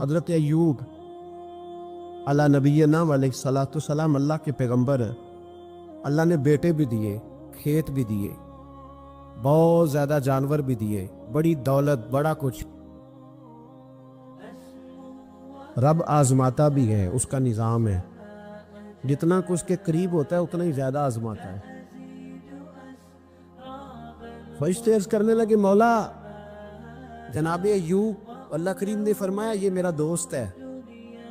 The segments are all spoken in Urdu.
حضرت ایوب علی نبینا علیہ الصلوۃ والسلام اللہ کے پیغمبر ہیں. اللہ نے بیٹے بھی دیے، کھیت بھی دیے، بہت زیادہ جانور بھی دیے، بڑی دولت، بڑا کچھ. رب آزماتا بھی ہے، اس کا نظام ہے. جتنا کچھ کے قریب ہوتا ہے اتنا ہی زیادہ آزماتا ہے. فرشتے عرض کرنے لگے مولا جناب ایوب، اللہ کریم نے فرمایا یہ میرا دوست ہے،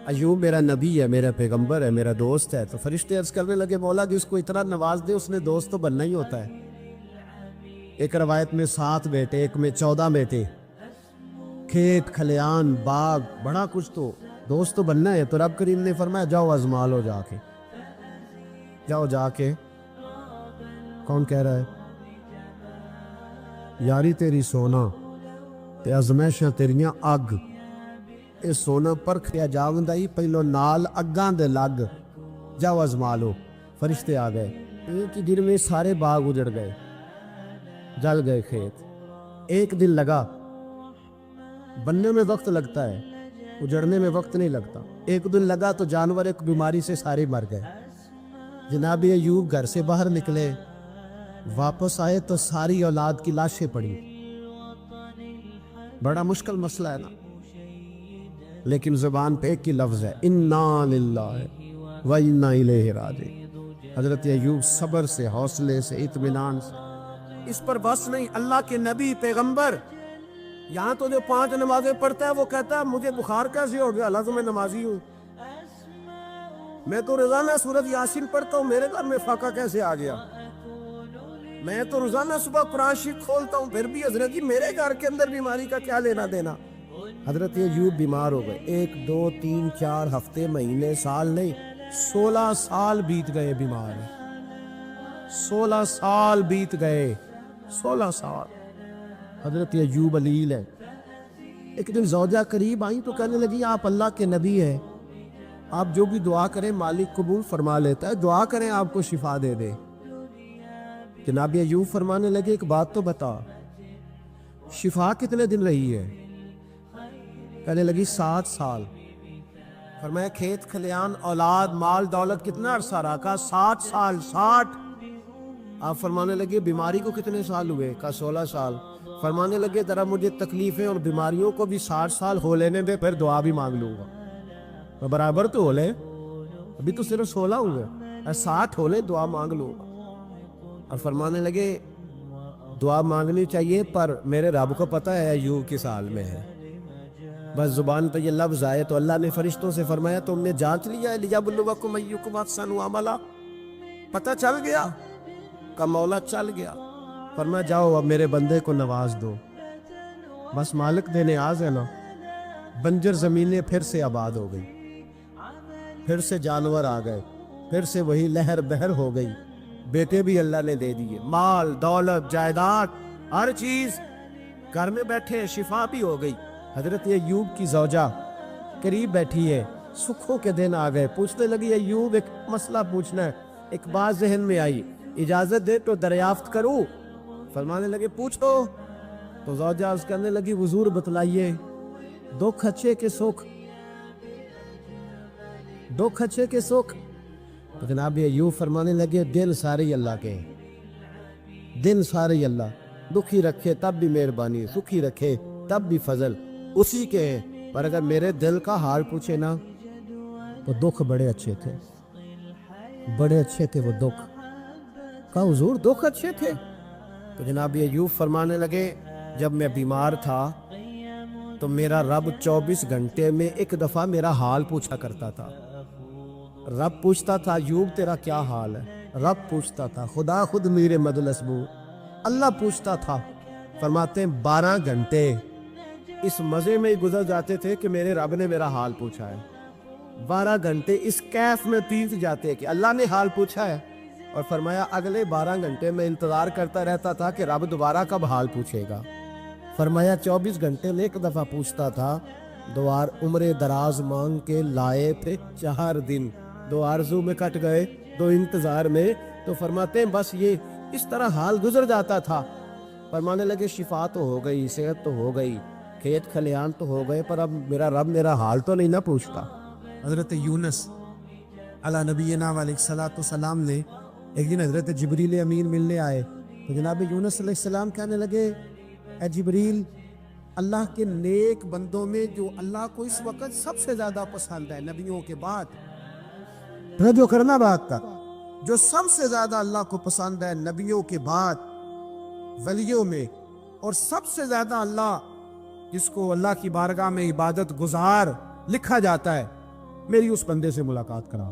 ایوب میرا نبی ہے، میرا پیغمبر ہے، میرا دوست ہے. تو فرشتے عرض کرنے لگے مولا جس کو اتنا نواز دے اس نے دوست تو بننا ہی ہوتا ہے. ایک روایت میں 7 بیٹے، ایک میں 14 بیٹے، کھیت کھلیان باغ بڑا کچھ، تو دوست تو بننا ہے. تو رب کریم نے فرمایا جاؤ آزما لو، جا کے جاؤ جا کے. کون کہہ رہا ہے؟ یاری تیری سونا تے ازمائشاں تیریاں اگ، اے سونا پرکھیا جاوندا ہی پہلو نال اگاں دے لگ، جاؤ آزما لو. فرشتے آ گئے، ایک ہی دن میں سارے باغ اجڑ گئے، جل گئے کھیت. ایک دن لگا، بننے میں وقت لگتا ہے، اجڑنے میں وقت نہیں لگتا. ایک دن لگا تو جانور ایک بیماری سے سارے مر گئے. جناب ایوب گھر سے باہر نکلے، واپس آئے تو ساری اولاد کی لاشیں پڑی. بڑا مشکل مسئلہ ہے نا، لیکن زبان پہ ایک ہی لفظ ہے، انا للہ و انا الیہ راجعون. حضرت ایوب صبر سے، حوصلے سے، اطمینان سے. اس پر بس نہیں، اللہ کے نبی پیغمبر. یہاں تو جو 5 نمازیں پڑھتا ہے وہ کہتا ہے مجھے بخار کیسے ہو گیا، اللہ تو میں نمازی ہوں. میں تو روزانہ سورۃ یاسین پڑھتا ہوں، میرے گھر میں فاقہ کیسے آ گیا. میں تو روزانہ صبح قرآن شریف کھولتا ہوں، پھر بھی حضرت جی میرے گھر کے اندر بیماری کا کیا لینا دینا. حضرت ایوب بیمار ہو گئے. 1 2 3 4 ہفتے، مہینے، سال نہیں، 16 سال بیت گئے بیمار. 16 سال بیت گئے، 16 سال. حضرت ایوب علیل ہے. ایک دن زوجہ قریب آئیں تو کہنے لگی آپ اللہ کے نبی ہیں، آپ جو بھی دعا کریں مالک قبول فرما لیتا ہے، دعا کریں آپ کو شفا دے دے. جناب ایوب فرمانے لگے ایک بات تو بتا، شفا کتنے دن رہی ہے؟ کہنے لگی 7 سال. فرمایا کھیت کھلیان اولاد مال دولت کتنا عرصہ رہا؟ کہا 7 سال. 60. آپ فرمانے لگے بیماری کو کتنے سال ہوئے؟ کہا 16 سال. فرمانے لگے ذرا مجھے تکلیفیں اور بیماریوں کو بھی 60 سال ہو لینے دے، پھر دعا بھی مانگ لوں گا. برابر تو ہو لے، ابھی تو صرف 16 ہوئے، 60 ہو لے دعا مانگ لوں گا. اور فرمانے لگے دعا مانگنی چاہیے پر میرے رب کو پتہ ہے ایوب کس حال میں ہے. بس زبان پہ یہ لفظ آئے تو اللہ نے فرشتوں سے فرمایا تم نے جانچ لیا ہے لیبلوکم ایکم احسن عملا، پتہ چل گیا؟ کا مولا چل گیا. فرمایا جاؤ اب میرے بندے کو نواز دو. بس مالک دے نیاز ہے نا. بنجر زمینیں پھر سے آباد ہو گئی، پھر سے جانور آ گئے، پھر سے وہی لہر بہر ہو گئی. بیٹے بھی اللہ نے دے دیے، مال دولت جائیداد ہر چیز، گھر میں بیٹھے شفا بھی ہو گئی. حضرت ایوب کی زوجہ قریب بیٹھی ہے، سکھوں کے دن آ گئے. پوچھنے لگی ایوب ایک مسئلہ پوچھنا ہے. ایک بات ذہن میں آئی، اجازت دے تو دریافت کروں؟ فرمانے لگے پوچھو. تو زوجہ عرض کرنے لگی حضور بتلائیے، دکھ اچھے کے سکھ، دکھ اچھے کے سکھ. تو جناب ایوب فرمانے لگے دن سارے اللہ کے، دن سارے اللہ، دکھی رکھے تب بھی مہربانی، سکھی رکھے تب بھی فضل اسی کے ہیں. پر اگر میرے دل کا حال پوچھے نا تو دکھ بڑے اچھے تھے، بڑے اچھے تھے وہ دکھ. کہا حضور دکھ اچھے تھے؟ تو جناب ایوب فرمانے لگے جب میں بیمار تھا تو میرا رب 24 گھنٹے میں ایک دفعہ میرا حال پوچھا کرتا تھا. رب پوچھتا تھا ایوب تیرا کیا حال ہے؟ رب پوچھتا تھا، خدا خود میرے مدلسبو اللہ پوچھتا تھا. فرماتے ہیں 12 گھنٹے اس مزے میں ہی گزر جاتے تھے کہ میرے رب نے میرا حال پوچھا ہے. 12 گھنٹے اس کیف میں بیت جاتے کہ اللہ نے حال پوچھا ہے. اور فرمایا اگلے 12 گھنٹے میں انتظار کرتا رہتا تھا کہ رب دوبارہ کب حال پوچھے گا. فرمایا 24 گھنٹے میں ایک دفعہ پوچھتا تھا. 2 عمر دراز مانگ کے لائے تھے 4 دن، 2 آرزو میں کٹ گئے، 2 انتظار میں. تو فرماتے ہیں بس یہ اس طرح حال گزر جاتا تھا. فرمانے لگے شفا تو ہو گئی، صحت تو ہو گئی، کھیت کھلیان تو ہو گئے پر اب میرا رب میرا حال تو نہیں نہ پوچھتا۔ حضرت یونس علی نبینا علیہ الصلوۃ والسلام نے ایک دن حضرت جبریل امین ملنے آئے تو جناب یونس علیہ السلام کہنے لگے اے جبریل، اللہ کے نیک بندوں میں جو اللہ کو اس وقت سب سے زیادہ پسند ہے نبیوں کے بعد، جو کرنا بات کا جو سب سے زیادہ اللہ کو پسند ہے نبیوں کے بعد ولیوں میں، اور سب سے زیادہ اللہ جس کو اللہ کی بارگاہ میں عبادت گزار لکھا جاتا ہے، میری اس بندے سے ملاقات کرا۔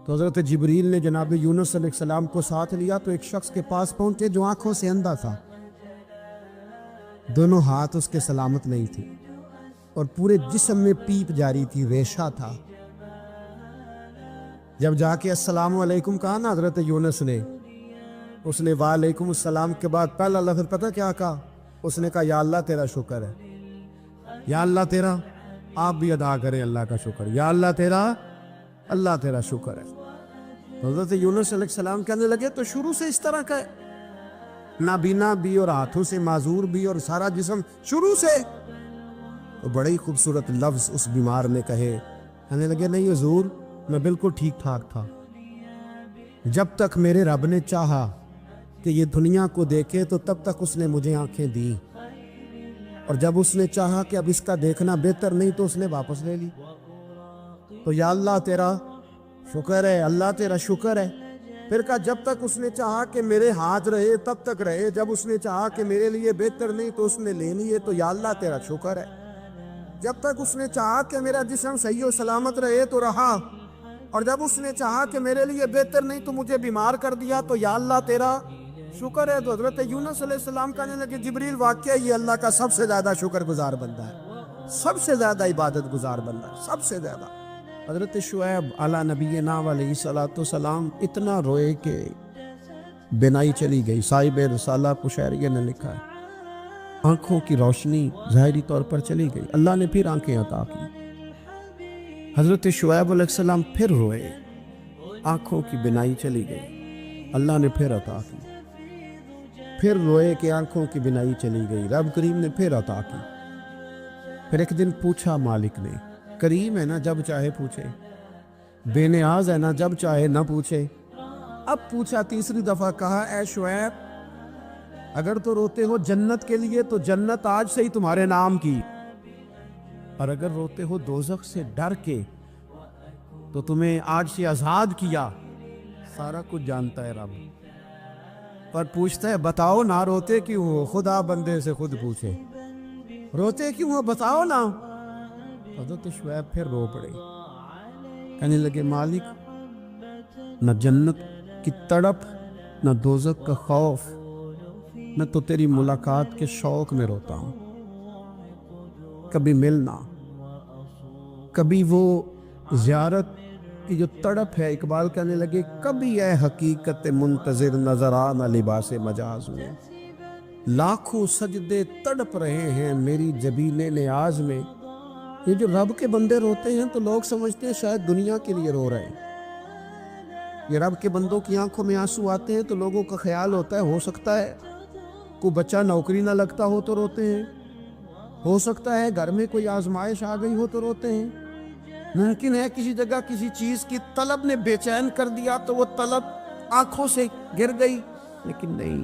تو حضرت جبریل نے جناب یونس علیہ السلام کو ساتھ لیا تو ایک شخص کے پاس پہنچے جو آنکھوں سے اندھا تھا، دونوں ہاتھ اس کے سلامت نہیں تھے اور پورے جسم میں پیپ جاری تھی، ریشہ تھا۔ جب جا کے السلام علیکم کہا نا حضرت یونس نے، اس نے وعلیکم السلام کے بعد پہلا لفظ پتہ کیا کہا؟ اس نے کہا یا اللہ تیرا شکر ہے، یا اللہ تیرا، آپ بھی ادا کریں اللہ کا شکر، یا اللہ تیرا شکر ہے۔ حضرت یونس علیہ السلام کہنے لگے تو شروع سے اس طرح کا ہے، نابینا بھی اور ہاتھوں سے معذور بھی اور سارا جسم شروع سے؟ تو بڑے ہی خوبصورت لفظ اس بیمار نے کہے، کہنے لگے نہیں حضور میں بالکل ٹھیک ٹھاک تھا، جب تک میرے رب نے چاہا کہ یہ دنیا کو دیکھے تو تب تک اس نے مجھے آنکھیں دی، اور جب اس نے چاہا کہ اب اس کا دیکھنا بہتر نہیں تو اس نے واپس لے لی۔ تو یا اللہ تیرا شکر ہے، اللہ تیرا شکر ہے۔ پھر کہا جب تک اس نے چاہا کہ میرے ہاتھ رہے تب تک رہے، جب اس نے چاہا کہ میرے لیے بہتر نہیں تو اس نے لے لیے، تو یا اللہ تیرا شکر ہے۔ جب تک اس نے چاہا کہ میرا جسم صحیح و سلامت رہے تو رہا، اور جب اس نے چاہا کہ میرے لیے بہتر نہیں تو مجھے بیمار کر دیا، تو یا اللہ تیرا شکر ہے۔ تو حضرت یونس علیہ السلام کہنے لگے جبریل واقعہ یہ اللہ کا سب سے زیادہ شکر گزار بندہ ہے، سب سے زیادہ عبادت گزار بندہ ہے، سب سے زیادہ۔ حضرت شعیب علی نبینا علیہ الصلوۃ والسلام اتنا روئے کہ بینائی چلی گئی۔ صاحب رسالہ قشیریہ نے لکھا ہے آنکھوں کی روشنی ظاہری طور پر چلی گئی، اللہ نے پھر آنکھیں عطا کی۔ حضرت شعیب علیہ السلام پھر روئے، آنکھوں کی بینائی چلی گئی، اللہ نے پھر عطا کی۔ پھر روئے کہ آنکھوں کی بینائی چلی گئی، رب کریم نے پھر عطا کی۔ پھر ایک دن پوچھا مالک نے، کریم ہے نا جب چاہے پوچھے، بے نیاز ہے نا جب چاہے نہ پوچھے۔ اب پوچھا تیسری دفعہ، کہا اے شعیب اگر تو روتے ہو جنت کے لیے تو جنت آج سے ہی تمہارے نام کی، اور اگر روتے ہو دوزخ سے ڈر کے تو تمہیں آج سے آزاد کیا۔ سارا کچھ جانتا ہے رب، پر پوچھتا ہے بتاؤ نہ روتے کیوں ہو؟ خدا بندے سے خود پوچھے روتے کیوں ہو، بتاؤ نا۔ حضرت شعیب پھر رو پڑے، کہنے لگے مالک نہ جنت کی تڑپ نہ دوزخ کا خوف، میں تو تیری ملاقات کے شوق میں روتا ہوں۔ کبھی ملنا، کبھی وہ زیارت کی جو تڑپ ہے، اقبال کہنے لگے کبھی اے حقیقت منتظر نظر آنا لباس مجاز میں، لاکھوں سجدے تڑپ رہے ہیں میری جبین نیاز میں۔ یہ جو رب کے بندے روتے ہیں تو لوگ سمجھتے ہیں شاید دنیا کے لیے رو رہے ہیں۔ یہ رب کے بندوں کی آنکھوں میں آنسو آتے ہیں تو لوگوں کا خیال ہوتا ہے ہو سکتا ہے کوئی بچہ نوکری نہ لگتا ہو تو روتے ہیں، ہو سکتا ہے گھر میں کوئی آزمائش آ گئی ہو تو روتے ہیں، ممکن ہے کسی جگہ کسی چیز کی طلب نے بے چین کر دیا تو وہ طلب آنکھوں سے گر گئی۔ لیکن نہیں،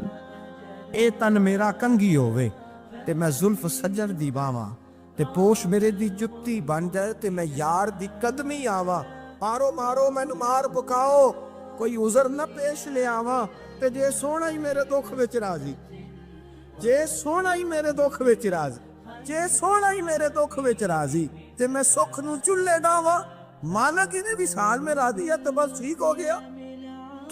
اے تن میرا کنگھی ہووے تے میں زلف سجر دی باواں، تے پوش میرے دی جتی بن جائے تے میں یار دی قدمی آواں، مارو مارو مینو مار پکاؤ کوئی عذر نہ پیش لے آواں، تے جے سونا ہی میرے دکھ وچ راضی، جے سونا ہی میرے دکھ وچ راضی، جے سونا ہی میرے دکھ وچ راضی، تے میں سکھ نو چلے ڈاواں، مالک نے وصال میں راضی ہے تو بس ٹھیک ہو گیا،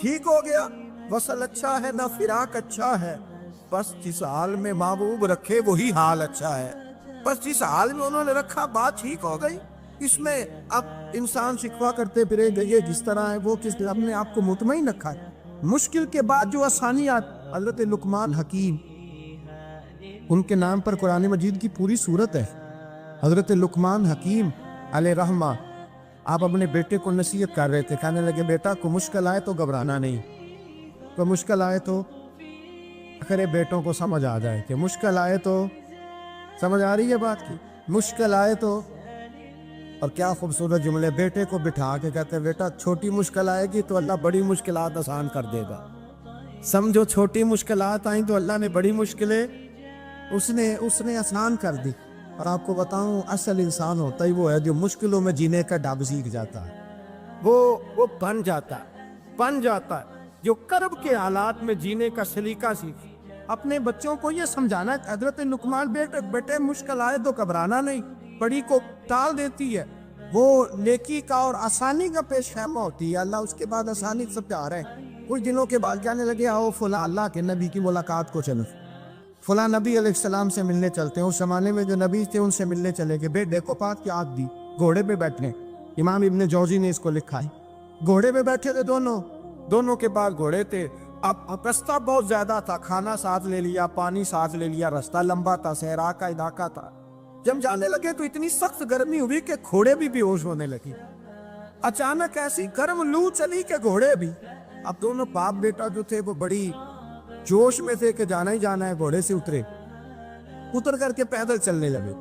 ٹھیک ہو گیا۔ وصل اچھا ہے نہ فراق اچھا ہے، بس جس حال میں محبوب رکھے وہی حال اچھا ہے، بس جس حال میں انہوں نے رکھا بات ٹھیک ہو گئی۔ اس میں اب انسان شکوہ کرتے پھرے گئے جس طرح ہے وہ کس اپنے آپ کو مطمئن رکھا ہے۔ مشکل کے بعد جو آسانیات، حضرت لقمان حکیم ان کے نام پر قرآن مجید کی پوری صورت ہے۔ حضرت لقمان حکیم علیہ رحمہ آپ اپنے بیٹے کو نصیحت کر رہے تھے، کہنے لگے بیٹا کو مشکل آئے تو گھبرانا نہیں، کوئی مشکل آئے تو، اگر بیٹوں کو سمجھ آ جائے کہ مشکل آئے تو سمجھ آ رہی ہے بات کی؟ مشکل آئے تو، اور کیا خوبصورت جملے، بیٹے کو بٹھا کے کہتے ہیں بیٹا چھوٹی مشکل آئے گی تو اللہ بڑی مشکلات آسان کر دے گا. سمجھو چھوٹی مشکلات آئیں تو اللہ نے بڑی مشکلیں اس نے آسان کر دی. اور آپ کو بتاؤں اصل انسان ہوتا ہی وہ ہے جو مشکلوں میں جینے کا ڈب سیکھ جاتا ہے. وہ بن جاتا ہے جو کرب کے حالات میں جینے کا سلیقہ سیکھ. اپنے بچوں کو یہ سمجھانا ہے. حضرت لقمان بیٹے مشکل آئے تو گھبرانا نہیں، بڑی کو ٹال دیتی ہے. وہ نیکی کا اور آسانی کا پیش خیمہ ہوتی ہے. اللہ اس کے بعد آسانی سے پیار ہے. کچھ دنوں کے بعد کہنے لگے آؤ فلاں اللہ کے نبی کی ملاقات کو چلو، فلاں نبی علیہ السلام سے ملنے چلتے ہیں. اس زمانے میں جو نبی تھے ان سے ملنے چلے گئے. بیٹے کو پاک کی آگ دی، گھوڑے پہ بیٹھے. امام ابن جوزی نے اس کو لکھا ہے. گھوڑے پہ بیٹھے تھے دونوں کے پاس گھوڑے تھے. اب رستہ بہت زیادہ تھا، کھانا ساتھ لے لیا، پانی ساتھ لے لیا، رستہ لمبا تھا، صحرا کا علاقہ تھا. جب جانے لگے تو اتنی سخت گرمی ہوئی کہ گھوڑے بھی بے ہوش ہونے لگے. اچانک ایسی گرم لو چلی کہ گھوڑے بھی. اب دونوں باپ بیٹا جو تھے وہ بڑی جوش میں تھے کہ جانا ہی جانا ہے. گھوڑے سے اتر کر کے پیدل چلنے لگے.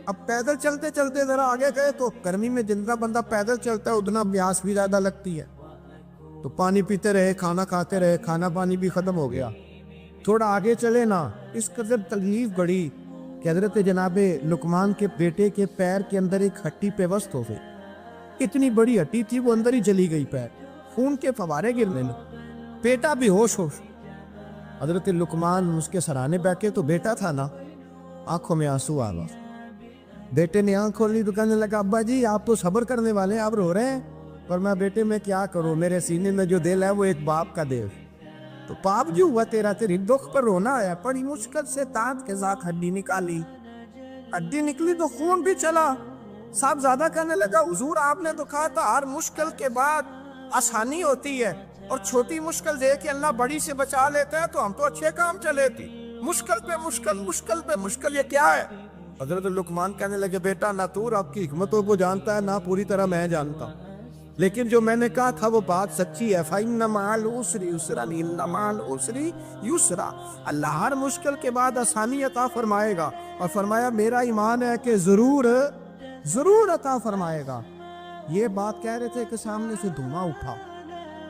اب پیدل چلتے چلتے ذرا آگے گئے تو گرمی میں جتنا بندہ پیدل چلتا ہے اتنا پیاس بھی زیادہ لگتی ہے. تو پانی پیتے رہے، کھانا کھاتے رہے، کھانا پانی بھی ختم ہو گیا. تھوڑا آگے چلے نا، اس قدر تکلیف بڑی کہ حضرت جناب لقمان کے بیٹے کے پیر کے اندر ایک ہڈی پیوست ہو گئی. اتنی بڑی ہڈی تھی وہ اندر ہی جلی گئی. پیر خون کے فوارے گرنے لگے. بیٹا بھی ہوش. حضرت لقمان اس کے سرانے بیٹھے تو بیٹا تھا نا، آنکھوں میں آنسو آ گئے. بیٹے نے آنکھ کھولی تو کہنے لگا ابا جی آپ تو صبر کرنے والے ہیں، آپ رو رہے ہیں. پر میں بیٹے میں کیا کروں، میرے سینے میں جو دل ہے وہ ایک باپ کا دل. تو باپ جو ہوا تیری دکھ پر رونا آیا. بڑی مشکل سے دانت کے ساتھ ہڈی نکالی. ہڈی نکلی تو خون بھی چلا. صاحب زیادہ کہنے لگا حضور آپ نے تو کہا تھا ہر مشکل کے بعد آسانی ہوتی ہے، اور چھوٹی مشکل دے کے اللہ بڑی سے بچا لیتا ہے، تو ہم تو اچھے کام چلے تھی. مشکل پہ مشکل یہ کیا ہے؟ حضرت لقمان کہنے لگے بیٹا نہ تو آپ کی حکمتوں کو جانتا ہے، نہ پوری طرح میں جانتا ہوں، لیکن جو میں نے کہا تھا وہ بات سچی ہے. فَإِنَّ مَعَ الْعُسْرِ يُسْرًا إِنَّ مَعَ الْعُسْرِ يُسْرًا. اللہ ہر مشکل کے بعد آسانی عطا فرمائے گا. اور فرمایا میرا ایمان ہے کہ ضرور عطا فرمائے گا. یہ بات کہہ رہے تھے کہ سامنے سے دھواں اٹھا.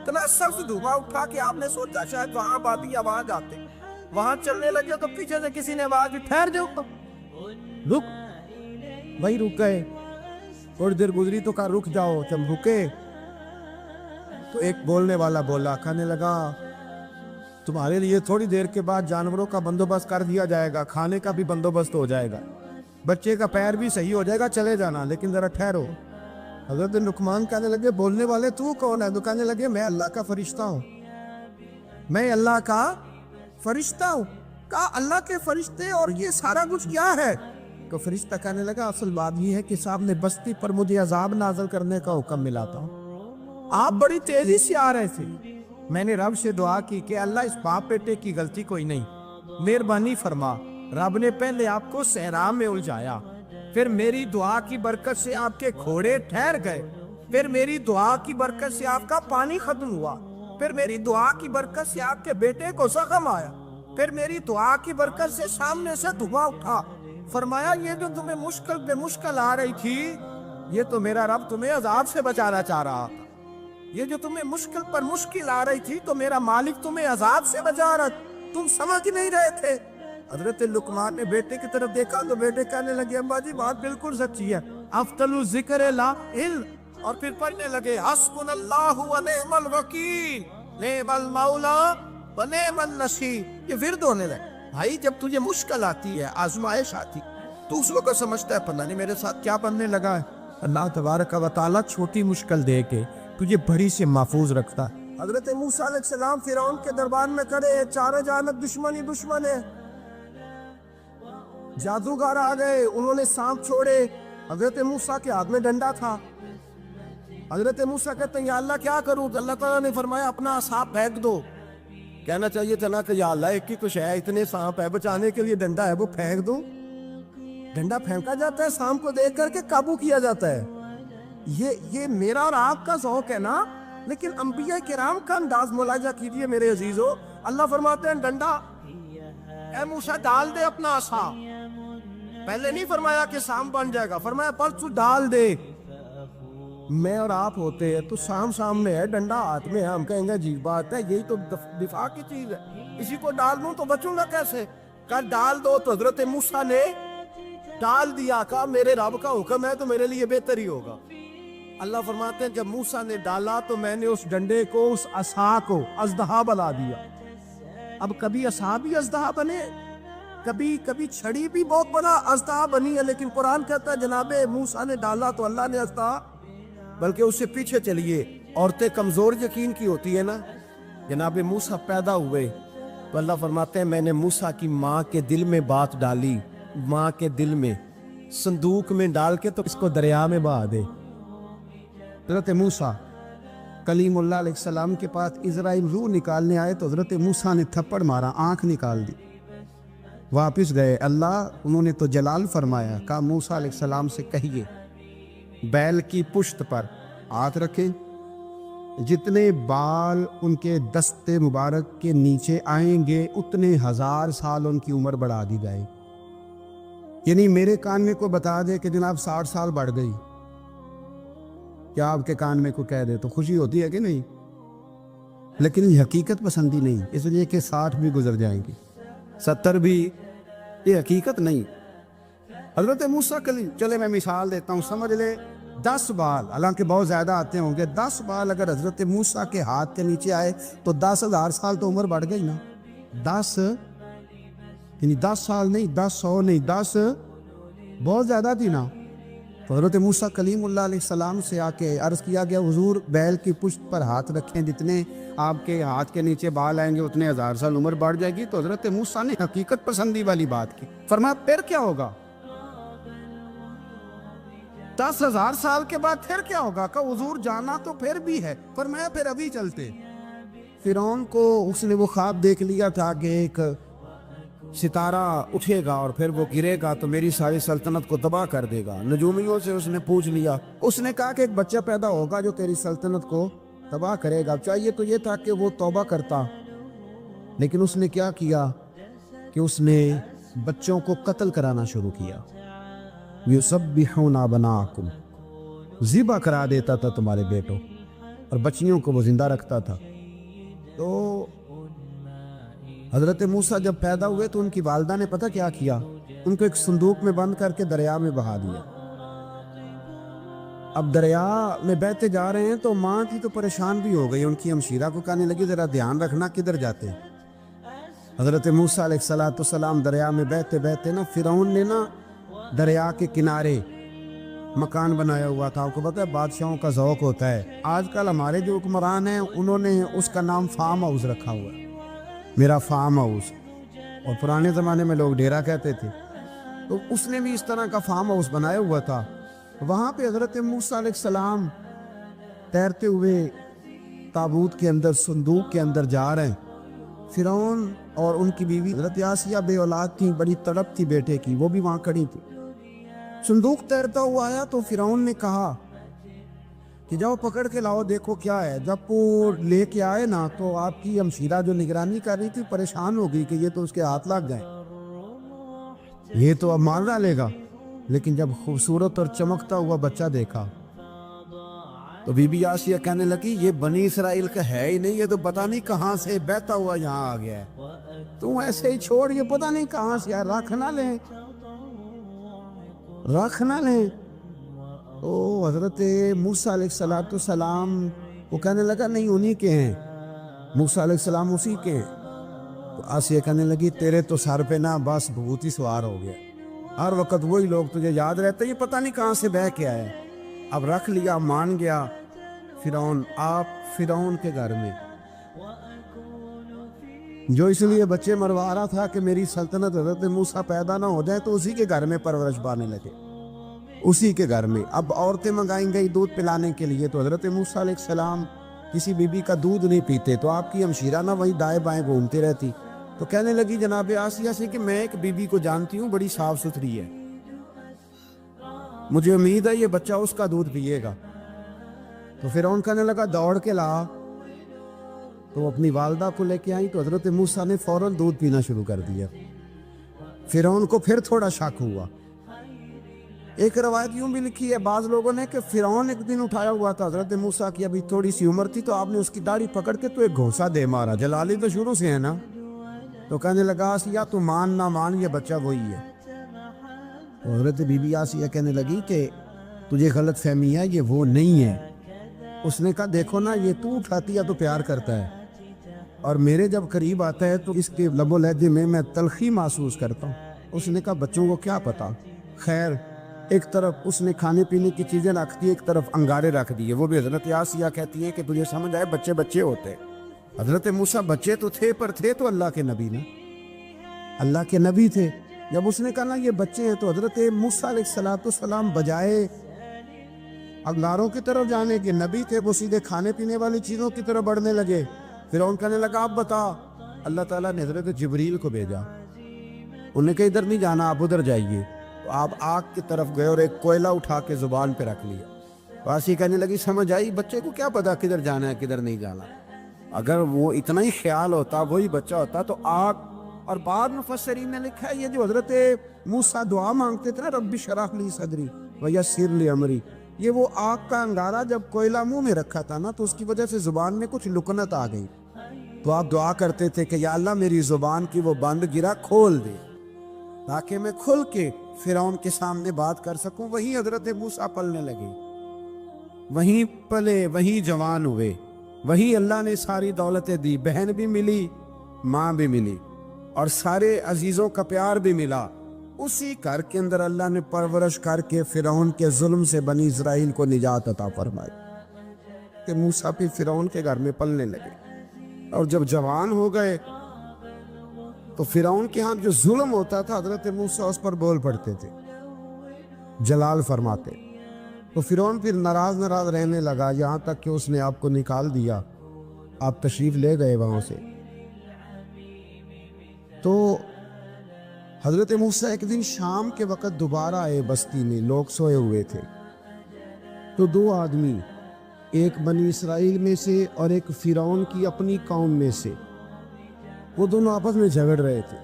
اتنا سخت دھواں اٹھا کہ آپ نے سوچا شاید وہاں بادی آواز آتے. وہاں چلنے لگے تو پیچھے سے کسی نے آواز دی ٹھہر جاؤ، رک. وہی رک گئے. تھوڑی دیر گزری تو کہا رک جاؤ. جب رکے تو ایک بولنے والا بولا، کہنے لگا تمہارے لیے تھوڑی دیر کے بعد جانوروں کا بندوبست کر دیا جائے گا، کھانے کا بھی بندوبست ہو جائے گا، بچے کا پیر بھی صحیح ہو جائے گا، چلے جانا لیکن ذرا ٹھہرو. حضرت لقمان کہنے لگے بولنے والے تو کون ہے؟ تو کہنے لگے میں اللہ کا فرشتہ ہوں. میں اللہ کا فرشتہ ہوں. کہا اللہ کے فرشتے اور یہ سارا کچھ کیا ہے؟ تو فرشتہ کہنے لگا اصل بات یہ ہے کہ صاحب نے بستی پر مجھے عذاب نازل کرنے کا حکم ملا تھا. آپ بڑی تیزی سے آ رہے تھے. میں نے رب سے دعا کی کہ اللہ اس باپ بیٹے کی غلطی کوئی نہیں، مہربانی فرما. رب نے پہلے آپ کو صحرا میں الجھایا، پھر میری دعا کی برکت سے آپ کے گھوڑے ٹھہر گئے، پھر میری دعا کی برکت سے آپ کا پانی ختم ہوا، پھر میری دعا کی برکت سے آپ کے بیٹے کو زخم آیا، پھر میری دعا کی برکت سے سامنے سے دھواں اٹھا. فرمایا یہ جو تمہیں مشکل پہ مشکل آ رہی تھی، یہ تو میرا رب تمہیں عذاب سے بچانا چاہ رہا تھا. یہ جو تمہیں مشکل پر مشکل آ رہی تھی تو میرا مالک تمہیں عذاب سے بچا رہا، تم سمجھ نہیں رہے تھے. حضرت لقمان نے بیٹے کی طرف دیکھا تو بیٹے کہنے لگے ابا جی بات بالکل سچی ہے، افضل الذکر لا علم. اور پھر پڑھنے لگے حسبنا اللہ و نعم الوکیل نعم المولا و نعم النصیر. یہ ورد ہونے لگے. بھائی جب تجھے مشکل آتی ہے، آزمائش آتی، تو اس وقت سمجھتا ہے پتہ نہیں میرے ساتھ کیا بننے لگا ہے. اللہ تبارک و تعالیٰ چھوٹی مشکل دے کے تجھے بڑی سے محفوظ رکھتا ہے. حضرت موسیٰ علیہ السلام فرعون کے دربار میں کھڑے ہیں، چاروں جانب دشمن ہے. جادوگر آ گئے، انہوں نے سانپ چھوڑے. حضرت موسیٰ کے ہاتھ میں ڈنڈا تھا. حضرت موسیٰ کہتے ہیں یا اللہ کیا کروں؟ اللہ تعالیٰ نے فرمایا اپنا سانپ پھینک دو. کہنا چاہیے تھا کہ یا اللہ ایک ہی کچھ ہے، اتنے سانپ ہے، بچانے کے لیے ڈنڈا ہے وہ پھینک دو. ڈنڈا پھینکا جاتا ہے، سانپ کو دیکھ کر کے قابو کیا جاتا ہے. یہ میرا اور آپ کا ذوق ہے نا، لیکن انبیاء کرام کا انداز ملاحظہ کیجئے میرے عزیزو. اللہ فرماتے ہیں ڈنڈا، اے موسیٰ ڈال دے اپنا عصا. پہلے نہیں فرمایا کہ سام بن جائے گا، فرمایا پر تو ڈال دے. میں اور آپ ہوتے ہیں تو سام سامنے ہے، ڈنڈا ہاتھ میں ہے، ہم کہیں گے عجیب بات ہے، یہی تو دفاع کی چیز ہے، اسی کو ڈال دوں تو بچوں گا کیسے؟ کہا ڈال دو. تو حضرت موسیٰ نے ڈال دیا، کہا میرے رب کا حکم ہے تو میرے لیے بہتر ہی ہوگا. اللہ فرماتے ہیں جب موسیٰ نے ڈالا تو میں نے اس ڈنڈے کو، اس عصا کو اژدہا بنا دیا. اب کبھی عصا بھی اژدہا بنے، کبھی چھڑی بھی بہت بڑا اژدہا بنی ہے، لیکن قرآن کہتا ہے جناب موسیٰ نے ڈالا تو اللہ نے اژدہا. بلکہ اس سے پیچھے چلیے، عورتیں کمزور یقین کی ہوتی ہے نا. جناب موسیٰ پیدا ہوئے تو اللہ فرماتے ہیں میں نے موسیٰ کی ماں کے دل میں بات ڈالی، ماں کے دل میں صندوق میں ڈال کے تو اس کو دریا میں بہا دے. حضرت موسیٰ کلیم اللہ علیہ السلام کے پاس اسرائیل روح نکالنے آئے تو حضرت موسیٰ نے تھپڑ مارا، آنکھ نکال دی. واپس گئے، اللہ انہوں نے تو جلال فرمایا، کہا موسیٰ علیہ السلام سے کہیے بیل کی پشت پر ہاتھ رکھیں، جتنے بال ان کے دستے مبارک کے نیچے آئیں گے اتنے 1000 سال ان کی عمر بڑھا دی جائے. یعنی میرے کان میں کو بتا دے کہ جناب 60 سال بڑھ گئی، کیا آپ کے کان میں کو کہہ دے تو خوشی ہوتی ہے کہ نہیں؟ لیکن یہ حقیقت پسندی نہیں، اس لیے کہ 60 بھی گزر جائیں گی، 70 بھی، یہ حقیقت نہیں. حضرت موسیٰ کلیم، چلے میں مثال دیتا ہوں، سمجھ لے 10 بال، حالانکہ بہت زیادہ آتے ہوں گے، 10 بال اگر حضرت موسیٰ کے ہاتھ کے نیچے آئے تو 10,000 سال تو عمر بڑھ گئی نا. 10 یعنی 10 سال نہیں، 10 نہیں، 10 بہت زیادہ تھی نا. تو حضرت موسیٰ کلیم اللہ علیہ السلام سے آ کے عرض کیا گیا حضور بیل کی پشت پر ہاتھ رکھیں، جتنے آپ کے ہاتھ کے نیچے بال آئیں گے اتنے 1000 سال عمر بڑھ جائے گی. تو حضرت موسیٰ نے حقیقت پسندی والی بات کی، فرمایا پھر کیا ہوگا؟ 10,000 سال کے بعد پھر کیا ہوگا؟ کہ حضور جانا تو پھر بھی ہے، فرمایا پھر ابھی چلتے. فرعون کو اس نے وہ خواب دیکھ لیا تھا کہ ایک ستارہ اٹھے گا اور پھر وہ گرے گا تو میری ساری سلطنت کو تباہ کر دے گا. نجومیوں سے اس نے پوچھ لیا، اس نے کہا کہ ایک بچہ پیدا ہوگا جو تیری سلطنت کو تباہ کرے گا. چاہیے تو یہ تھا کہ وہ توبہ کرتا، لیکن اس نے کیا کیا کہ اس نے بچوں کو قتل کرانا شروع کیا. یُسَبِّحُونَ أَبْنَاءَکُمْ، ذبح کرا دیتا تھا تمہارے بیٹوں، اور بچیوں کو وہ زندہ رکھتا تھا. تو حضرت موسیٰ جب پیدا ہوئے تو ان کی والدہ نے پتہ کیا کیا، ان کو ایک صندوق میں بند کر کے دریا میں بہا دیا. اب دریا میں بہتے جا رہے ہیں تو ماں کی تو پریشان بھی ہو گئی، ان کی ہمشیرہ کو کہنے لگی ذرا دھیان رکھنا کدھر جاتے. حضرت موسیٰ علیہ السلام دریا میں بہتے بہتے نا، فرعون نے نا دریا کے کنارے مکان بنایا ہوا تھا. آپ کو پتہ ہے بادشاہوں کا ذوق ہوتا ہے، آج کل ہمارے جو حکمران ہیں انہوں نے اس کا نام فارم ہاؤس رکھا ہوا ہے، میرا فارم ہاؤس، اور پرانے زمانے میں لوگ ڈیرا کہتے تھے. تو اس نے بھی اس طرح کا فارم ہاؤس بنایا ہوا تھا. وہاں پہ حضرت موسیٰ علیہ السلام تیرتے ہوئے تابوت کے اندر، صندوق کے اندر جا رہے ہیں. فرعون اور ان کی بیوی حضرت آسیہ بے اولاد تھیں، بڑی تڑپ تھی بیٹے کی، وہ بھی وہاں کھڑی تھی. صندوق تیرتا ہوا آیا تو فرعون نے کہا کہ جاؤ پکڑ کے لاؤ دیکھو کیا ہے. جب وہ لے کے آئے نا تو آپ کی ہمشیرہ جو نگرانی کر رہی تھی پریشان ہو گئی کہ یہ تو اس کے ہاتھ لگ گئے، یہ تو اب مار ڈالے گا. لیکن جب خوبصورت اور چمکتا ہوا بچہ دیکھا تو بی بی آسیہ کہنے لگی یہ بنی اسرائیل کا ہے ہی نہیں، یہ تو پتہ نہیں کہاں سے بہتا ہوا یہاں آ گیا ہے، تو ایسے ہی چھوڑ، یہ پتہ نہیں کہاں سے، رکھ نہ لیں، رکھ نہ لیں. تو حضرت موسیٰ علیہ السلام وہ کہنے لگا نہیں انہی کے ہیں، موسیٰ علیہ السلام اسی کے ہیں. تو آسیہ کہنے لگی تیرے تو سر پہ نا بس بھوت ہی سوار ہو گیا، ہر وقت وہی لوگ تجھے یاد رہتے، یہ پتہ نہیں کہاں سے بہ کے آئے. اب رکھ لیا، مان گیا فرعون. آپ فرعون کے گھر میں جو اس لیے بچے مروا رہا تھا کہ میری سلطنت حضرت موسیٰ پیدا نہ ہو جائے، تو اسی کے گھر میں پرورش پانے لگے، اسی کے گھر میں. اب عورتیں منگائیں گئی دودھ پلانے کے لیے، تو حضرت موسیٰ علیہ السلام کسی بی بی کا دودھ نہیں پیتے، تو آپ کی ہمشیرہ نہ وہی دائیں بائیں گھومتی رہتی. تو کہنے لگی جناب آسیہ سے کہ میں ایک بی بی کو جانتی ہوں، بڑی صاف ستھری ہے، مجھے امید ہے یہ بچہ اس کا دودھ پیے گا. تو فرعون کہنے لگا دوڑ کے لا. تو اپنی والدہ کو لے کے آئی تو حضرت موسیٰ نے فوراً دودھ پینا شروع کر دیا. فرعون کو پھر تھوڑا شک ہوا، ایک روایت یوں بھی لکھی ہے بعض لوگوں نے کہ فرعون ایک دن اٹھایا ہوا تھا حضرت موسیٰ کی ابھی تھوڑی سی عمر تھی، تو آپ نے اس کی داڑھی پکڑ کے تو ایک گھونسا دے مارا. جلالی تو شروع سے ہے نا. تو کہنے لگا آسیہ تو مان نہ مان یہ بچہ وہی ہے. تو حضرت بی بی آسیہ کہنے لگی کہ تجھے غلط فہمی ہے، یہ وہ نہیں ہے. اس نے کہا دیکھو نا، یہ تو اٹھاتی ہے تو پیار کرتا ہے، اور میرے جب قریب آتا ہے تو اس کے لب و لہجے میں تلخی محسوس کرتا ہوں. اس نے کہا بچوں کو کیا پتا. خیر، ایک طرف اس نے کھانے پینے کی چیزیں رکھ دی، ایک طرف انگارے رکھ دیے. وہ بھی حضرت آسیہ کہتی ہیں کہ تجھے سمجھ آئے بچے بچے ہوتے. حضرت موسیٰ بچے تو تھے پر تھے تو اللہ کے نبی نا، اللہ کے نبی تھے. جب اس نے کہا نا یہ بچے ہیں، تو حضرت موسیٰ علیہ السلام بجائے انگاروں کی طرف جانے کے، نبی تھے، وہ سیدھے کھانے پینے والی چیزوں کی طرف بڑھنے لگے. فرعون کہنے لگا آپ بتا. اللہ تعالیٰ نے حضرت جبریل کو بھیجا. انہوں نے کہا ادھر نہیں جانا، آپ ادھر جائیے. تو آپ آگ کی طرف گئے اور ایک کوئلہ اٹھا کے زبان پہ رکھ لیا. واسی کہنے لگی سمجھ آئی، بچے کو کیا پتا کدھر جانا ہے کدھر نہیں جانا. اگر وہ اتنا ہی خیال ہوتا، وہی بچہ ہوتا تو آگ. اور بعد مفسرین نے لکھا ہے یہ جو حضرت موسیٰ دعا مانگتے تھے نا، رب اشرح لی صدری ویسر لی امری، یہ وہ آگ کا انگارہ جب کوئلہ منہ میں رکھا تھا نا، تو اس کی وجہ سے زبان میں کچھ لکنت آ گئی. تو آپ دعا کرتے تھے کہ یا اللہ میری زبان کی وہ بند گرا کھول دے تاکہ میں کھل کے فرعون کے سامنے بات کر سکوں. وہیں حضرت موسیٰ پلنے لگے، وہیں پلے، وہیں جوان ہوئے، وہیں اللہ نے ساری دولتیں دی. بہن بھی ملی، ماں بھی ملی، اور سارے عزیزوں کا پیار بھی ملا. اسی گھر کے اندر اللہ نے پرورش کر کے فرعون کے ظلم سے بنی اسرائیل کو نجات عطا فرمائی کہ موسیٰ بھی فرعون کے گھر میں پلنے لگے. اور جب جوان ہو گئے تو فرعون کے ہاں جو ظلم ہوتا تھا حضرت موسیٰ اس پر بول پڑتے تھے، جلال فرماتے. تو فرعون پھر ناراض رہنے لگا، یہاں تک کہ اس نے آپ کو نکال دیا. آپ تشریف لے گئے وہاں سے. تو حضرت موسیٰ ایک دن شام کے وقت دوبارہ آئے بستی میں. لوگ سوئے ہوئے تھے. تو دو آدمی، ایک بنی اسرائیل میں سے اور ایک فرعون کی اپنی قوم میں سے، وہ دونوں آپس میں جھگڑ رہے تھے.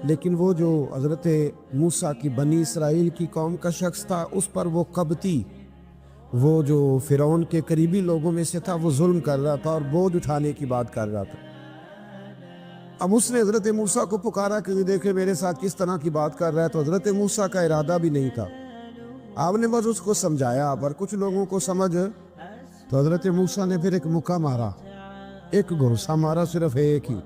لیکن وہ جو حضرت موسیٰ کی بنی اسرائیل کی قوم کا شخص تھا، اس پر وہ قبطی، وہ جو فرعون کے قریبی لوگوں میں سے تھا، وہ ظلم کر رہا تھا اور بوجھ اٹھانے کی بات کر رہا تھا. اب اس نے حضرت موسیٰ کو پکارا کہ دیکھے میرے ساتھ کس طرح کی بات کر رہا ہے. تو حضرت موسیٰ کا ارادہ بھی نہیں تھا. آپ نے بس اس کو سمجھایا، پر کچھ لوگوں کو سمجھ. تو حضرت موسیٰ نے پھر ایک مکہ مارا، ایک گھونسا مارا، صرف ایک ہی.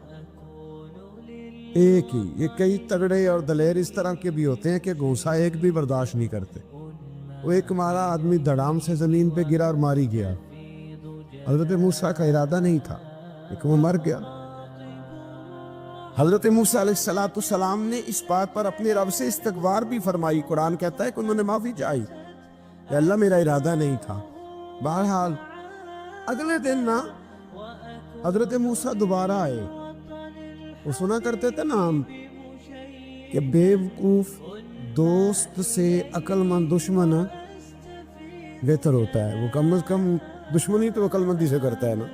یہ کئی تگڑے اور دلیر اس طرح کے بھی ہوتے ہیں کہ گھونسا ایک بھی برداشت نہیں کرتے. وہ ایک مارا، آدمی دھڑام سے زمین پہ گرا اور ماری گیا. حضرت موسیٰ کا ارادہ نہیں تھا لیکن وہ مر گیا. حضرت موسیٰ علیہ السلام نے اس بات پر اپنے رب سے استغفار بھی فرمائی. قرآن کہتا ہے کہ انہوں نے معافی چاہی کہ اللہ میرا ارادہ نہیں تھا. بہرحال اگلے دن نا حضرت موسیٰ دوبارہ آئے. وہ سنا کرتے تھے نا ہم کہ بیوقوف دوست سے عقل مند دشمن بہتر ہوتا ہے. وہ کم از کم دشمنی تو عقل مندی سے کرتا ہے نا،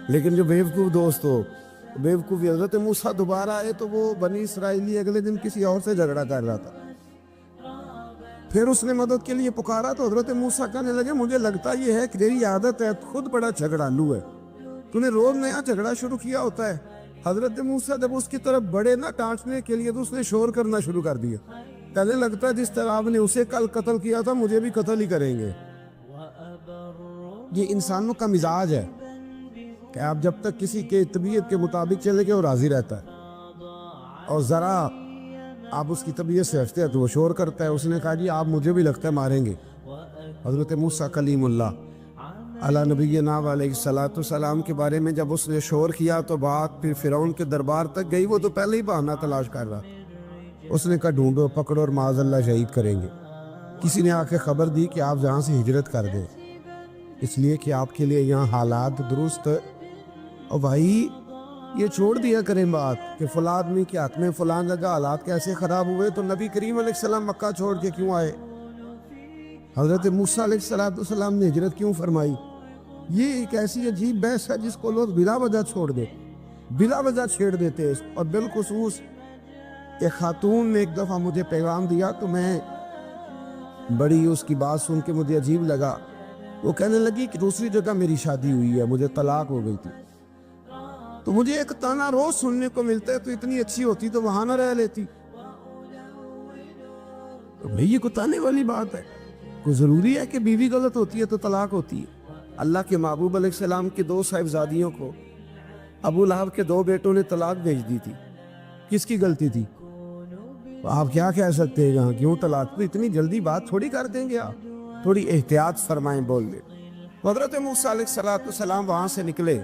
لیکن جو بیوقوف دوست ہو بیوقوفی. حضرت موسیٰ دوبارہ آئے تو وہ بنی اسرائیلی اگلے دن کسی اور سے جھگڑا کر رہا تھا. پھر اس نے مدد کے لیے پکارا تو حضرت موسیٰ کہنے لگے مجھے لگتا یہ ہے کہ تیری عادت ہے، خود بڑا جھگڑالو ہے، تو نے روز نیا جھگڑا شروع کیا ہوتا ہے. حضرت موسیٰ جب اس کی طرف بڑھے نا ڈانٹنے کے لیے تو اس نے شور کرنا شروع کر دیا. کہنے لگتا ہے جس طرح آپ نے اسے کل قتل کیا تھا مجھے بھی قتل ہی کریں گے. یہ انسانوں کا مزاج ہے کہ آپ جب تک کسی کے طبیعت کے مطابق چلے گئے وہ راضی رہتا ہے، اور ذرا آپ اس کی طبیعت سے ہٹتے ہیں تو وہ شور کرتا ہے. اس نے کہا جی آپ مجھے بھی لگتا ہے ماریں گے. حضرت موسیٰ کلیم اللہ علی نبینا علیہ السلام کے بارے میں جب اس نے شور کیا تو بات پھر فرعون کے دربار تک گئی. وہ تو پہلے ہی بہانہ تلاش کر رہا. اس نے کہا ڈھونڈو، پکڑو اور معاذ اللہ شہید کریں گے. کسی نے آ کے خبر دی کہ آپ یہاں سے ہجرت کر دیں، اس لیے کہ آپ کے لیے یہاں حالات درست. اور بھائی یہ چھوڑ دیا کریں بات کہ فلاں آدمی کے حق میں فلاں جگہ حالات کیسے خراب ہوئے تو نبی کریم علیہ السلام مکہ چھوڑ کے کیوں آئے. حضرت موسیٰ علیہ السلام نے ہجرت کیوں فرمائی. یہ ایک ایسی عجیب بحث ہے جس کو لوگ بلا وجہ چھوڑ دے، بلا وجہ چھیڑ دیتے. اور بالخصوص ایک خاتون نے ایک دفعہ مجھے پیغام دیا تو میں بڑی اس کی بات سن کے مجھے عجیب لگا. وہ کہنے لگی کہ دوسری جگہ میری شادی ہوئی ہے, مجھے طلاق ہو گئی تھی, تو مجھے ایک تانا روز سننے کو ملتا ہے تو اتنی اچھی ہوتی تو وہاں نہ رہ لیتی. تو بھئی یہ کوئی تانے والی بات ہے؟ کوئی ضروری ہے کہ بیوی غلط ہوتی ہے تو طلاق ہوتی ہے؟ اللہ کے محبوب علیہ السلام کی 2 صاحبزادیوں کو ابو لہب کے 2 بیٹوں نے طلاق بھیج دی تھی. کس کی غلطی تھی؟ آپ کیا کہہ سکتے ہیں یہاں کیوں طلاق؟ تو اتنی جلدی بات تھوڑی کر دیں گے آپ, تھوڑی احتیاط فرمائیں بول دیں. حضرت موسیٰ علیہ السلام وہاں سے نکلے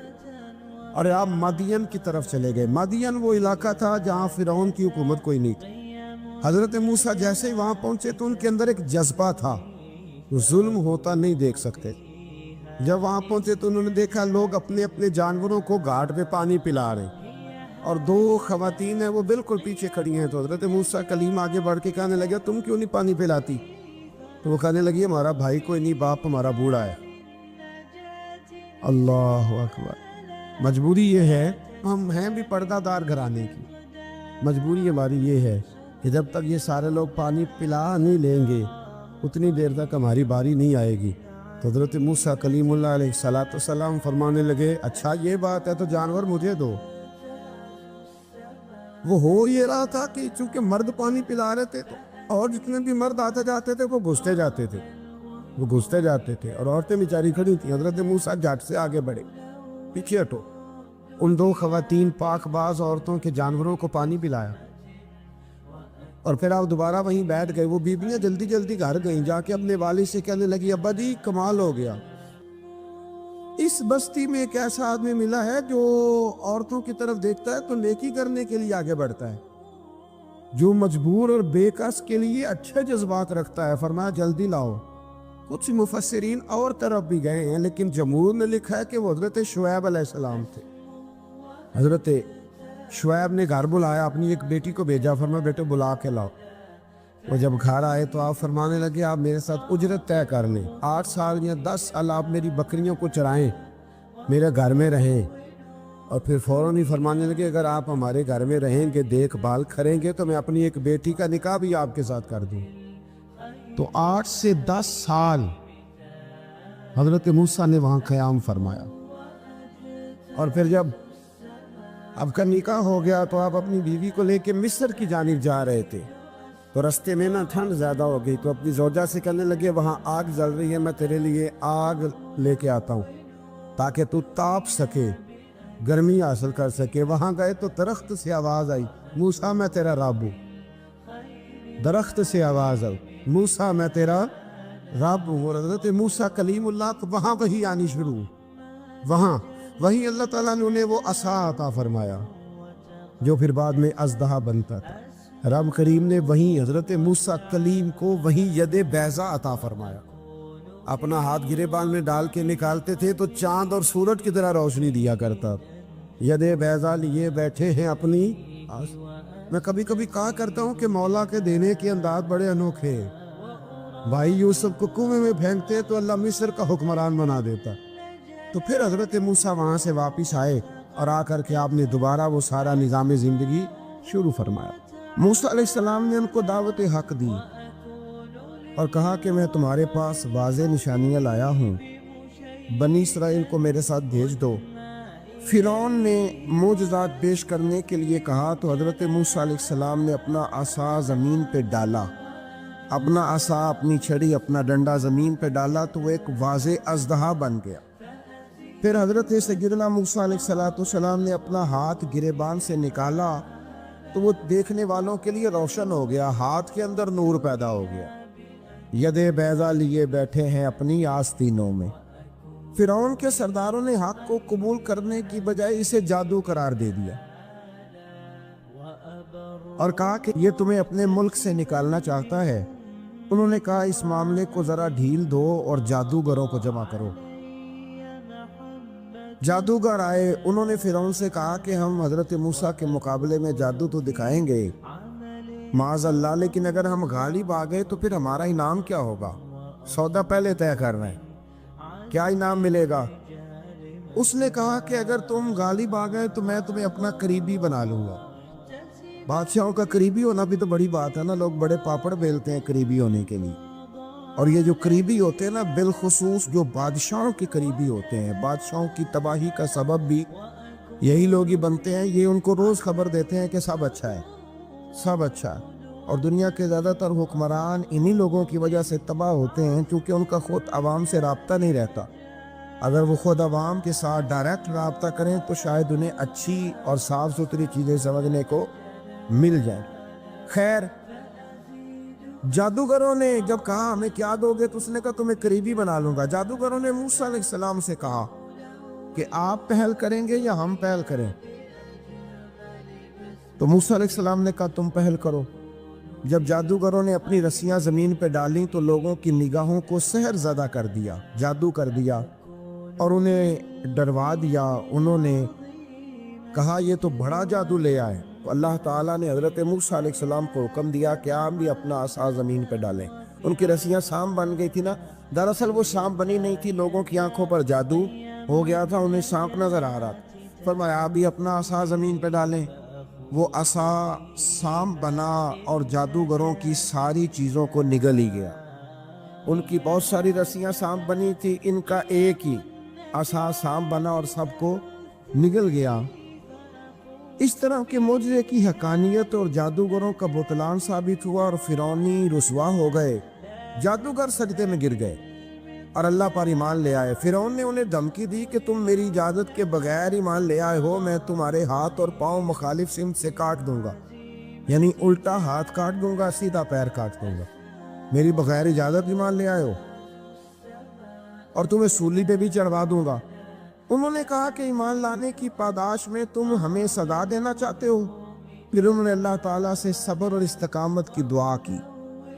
اور آپ مدین کی طرف چلے گئے. مدین وہ علاقہ تھا جہاں فرعون کی حکومت کوئی نہیں تھی. حضرت موسیٰ جیسے ہی وہاں پہنچے تو ان کے اندر ایک جذبہ تھا, ظلم ہوتا نہیں دیکھ سکتے. جب وہاں پہنچے تو انہوں نے دیکھا لوگ اپنے اپنے جانوروں کو گھاٹ پہ پانی پلا رہے ہیں اور 2 خواتین ہیں وہ بالکل پیچھے کھڑی ہیں. تو حضرت موسیٰ کلیم آگے بڑھ کے کہنے لگا تم کیوں نہیں پانی پلاتی؟ تو وہ کہنے لگی ہمارا بھائی کوئی نہیں, باپ ہمارا بوڑھا ہے. اللہ اکبر. مجبوری یہ ہے, ہم ہیں بھی پردہ دار گھرانے کی, مجبوری ہماری یہ ہے کہ جب تک یہ سارے لوگ پانی پلا نہیں لیں گے اتنی دیر تک ہماری باری نہیں آئے گی. تو حضرت موسیٰ کلیم اللہ علیہ السلام فرمانے لگے اچھا یہ بات ہے تو جانور مجھے دو. وہ ہو یہ رہا تھا کہ چونکہ مرد پانی پلا رہے تھے تو اور جتنے بھی مرد آتے جاتے تھے وہ گھستے جاتے تھے اور عورتیں بیچاری کھڑی تھیں. حضرت موسیٰ جھٹ سے آگے بڑھے, پیچھے ہٹو. ان 2 خواتین پاک باز عورتوں کے جانوروں کو پانی پلایا اور پھر آپ دوبارہ وہیں بیٹھ گئے. وہ بیویاں جلدی جلدی گھر گئیں, جا کے اپنے والد سے کہنے لگی ابا جی کمال ہو گیا, اس بستی میں ایک ایسا آدمی ملا ہے جو عورتوں کی طرف دیکھتا ہے تو نیکی کرنے کے لیے آگے بڑھتا ہے, جو مجبور اور بے کس کے لیے اچھے جذبات رکھتا ہے. فرمایا جلدی لاؤ. کچھ مفسرین اور طرف بھی گئے ہیں لیکن جمہور نے لکھا ہے کہ وہ حضرت شعیب علیہ السلام تھے. حضرت شعیب نے گھر بلایا, اپنی ایک بیٹی کو بھیجا, فرمایا بیٹے بلا کے لاؤ. وہ جب گھر آئے تو آپ فرمانے لگے آپ میرے ساتھ اجرت طے کر لیں, 8 سال یا 10 سال آپ میری بکریوں کو چرائیں, میرے گھر میں رہیں. اور پھر فوراً ہی فرمانے لگے اگر آپ ہمارے گھر میں رہیں گے دیکھ بھال کریں گے تو میں اپنی ایک بیٹی کا نکاح بھی آپ کے ساتھ کر دوں. تو 8 سے 10 سال حضرت موسیٰ نے وہاں قیام فرمایا. اور پھر جب آپ کا نکاح ہو گیا تو آپ اپنی بیوی کو لے کے مصر کی جانب جا رہے تھے, تو رستے میں نا ٹھنڈ زیادہ ہو گئی تو اپنی زوجہ سے کہنے لگے وہاں آگ جل رہی ہے, میں تیرے لیے آگ لے کے آتا ہوں تاکہ تو تاپ سکے, گرمی حاصل کر سکے. وہاں گئے تو درخت سے آواز آئی موسیٰ میں تیرا رب ہوں. درخت سے آواز آئی موسیٰ میں تیرا رب ہوں. اور حضرت موسیٰ کلیم اللہ کو وہاں وہی آنی شروع, وہاں وہی اللہ تعالیٰ نے انہیں وہ عصا عطا فرمایا جو پھر بعد میں اژدہا بنتا تھا. رب کریم نے وہیں حضرت موسیٰ کلیم کو وہیں ید بیضا عطا فرمایا. اپنا ہاتھ گریبان میں ڈال کے نکالتے تھے تو چاند اور سورج کی طرح روشنی دیا کرتا. ید بیضا لیے بیٹھے ہیں اپنی. میں کبھی کبھی کہا کرتا ہوں کہ مولا کے دینے کے انداز بڑے انوکھے ہیں. بھائی یوسف کو کنویں میں پھینکتے تو اللہ مصر کا حکمران بنا دیتا. تو پھر حضرت موسیٰ وہاں سے واپس آئے اور آ کر کے آپ نے دوبارہ وہ سارا نظام زندگی شروع فرمایا. موسیٰ علیہ السلام نے ان کو دعوت حق دی اور کہا کہ میں تمہارے پاس واضح نشانیاں لایا ہوں, بنی اسرائیل کو میرے ساتھ بھیج دو. فرعون نے معجزات پیش کرنے کے لیے کہا تو حضرت موسیٰ علیہ السلام نے اپنا عصا زمین پہ ڈالا, اپنا عصا, اپنی چھڑی, اپنا ڈنڈا زمین پہ ڈالا تو وہ ایک واضح اژدہا بن گیا. پھر حضرت سیدنا موسیٰ علیہ السلام نے اپنا ہاتھ گریبان سے نکالا تو وہ دیکھنے والوں کے لیے روشن ہو گیا, ہاتھ کے اندر نور پیدا ہو گیا. ید بیضا لیے بیٹھے ہیں اپنی آستینوں میں. فرعون کے سرداروں نے حق کو قبول کرنے کی بجائے اسے جادو قرار دے دیا اور کہا کہ یہ تمہیں اپنے ملک سے نکالنا چاہتا ہے. انہوں نے کہا اس معاملے کو ذرا ڈھیل دو اور جادوگروں کو جمع کرو. جادوگر آئے, انہوں نے فرعون سے کہا کہ ہم حضرت موسیٰ کے مقابلے میں جادو تو دکھائیں گے معاذ اللہ, لیکن اگر ہم غالب آ گئے تو پھر ہمارا انعام کیا ہوگا؟ سودا پہلے طے کر رہے ہیں, کیا انعام ملے گا؟ اس نے کہا کہ اگر تم غالب آ گئے تو میں تمہیں اپنا قریبی بنا لوں گا. بادشاہوں کا قریبی ہونا بھی تو بڑی بات ہے نا, لوگ بڑے پاپڑ بیلتے ہیں قریبی ہونے کے لیے. اور یہ جو قریبی ہوتے ہیں نا، بالخصوص جو بادشاہوں کے قریبی ہوتے ہیں، بادشاہوں کی تباہی کا سبب بھی یہی لوگ ہی بنتے ہیں. یہ ان کو روز خبر دیتے ہیں کہ سب اچھا ہے، سب اچھا ہے. اور دنیا کے زیادہ تر حکمران انہی لوگوں کی وجہ سے تباہ ہوتے ہیں، کیونکہ ان کا خود عوام سے رابطہ نہیں رہتا. اگر وہ خود عوام کے ساتھ ڈائریکٹ رابطہ کریں تو شاید انہیں اچھی اور صاف ستھری چیزیں سمجھنے کو مل جائیں. خیر، جادوگروں نے جب کہا ہمیں کیا دو گے، تو اس نے کہا تمہیں قریبی بنا لوں گا. جادوگروں نے موسیٰ علیہ السلام سے کہا کہ آپ پہل کریں گے یا ہم پہل کریں؟ تو موسیٰ علیہ السلام نے کہا تم پہل کرو. جب جادوگروں نے اپنی رسیاں زمین پہ ڈالیں تو لوگوں کی نگاہوں کو سحر زدہ کر دیا، جادو کر دیا اور انہیں ڈروا دیا. انہوں نے کہا یہ تو بڑا جادو لے آئے. تو اللہ تعالیٰ نے حضرت موسیٰ علیہ السلام کو حکم دیا کہ آپ بھی اپنا عصا زمین پہ ڈالیں. ان کی رسیاں سام بن گئی تھی نا، دراصل وہ سانپ بنی نہیں تھی، لوگوں کی آنکھوں پر جادو ہو گیا تھا، انہیں سانپ نظر آ رہا تھا. فرمایا آپ بھی اپنا عصا زمین پہ ڈالیں. وہ عصا سانپ بنا اور جادوگروں کی ساری چیزوں کو نگل ہی گیا. ان کی بہت ساری رسیاں سانپ بنی تھی، ان کا ایک ہی عصا سانپ بنا اور سب کو نگل گیا. اس طرح کے معجزے کی حقانیت اور جادوگروں کا بطلان ثابت ہوا اور فرعونی رسوا ہو گئے. جادوگر سجدے میں گر گئے اور اللہ پر ایمان لے آئے. فرعون نے انہیں دھمکی دی کہ تم میری اجازت کے بغیر ایمان لے آئے ہو، میں تمہارے ہاتھ اور پاؤں مخالف سمت سے کاٹ دوں گا. یعنی الٹا ہاتھ کاٹ دوں گا، سیدھا پیر کاٹ دوں گا. میری بغیر اجازت ایمان لے آئے ہو اور تمہیں سولی پہ بھی چڑھوا دوں گا. انہوں نے کہا کہ ایمان لانے کی پاداش میں تم ہمیں سزا دینا چاہتے ہو. پھر انہوں نے اللہ تعالیٰ سے صبر اور استقامت کی دعا کی.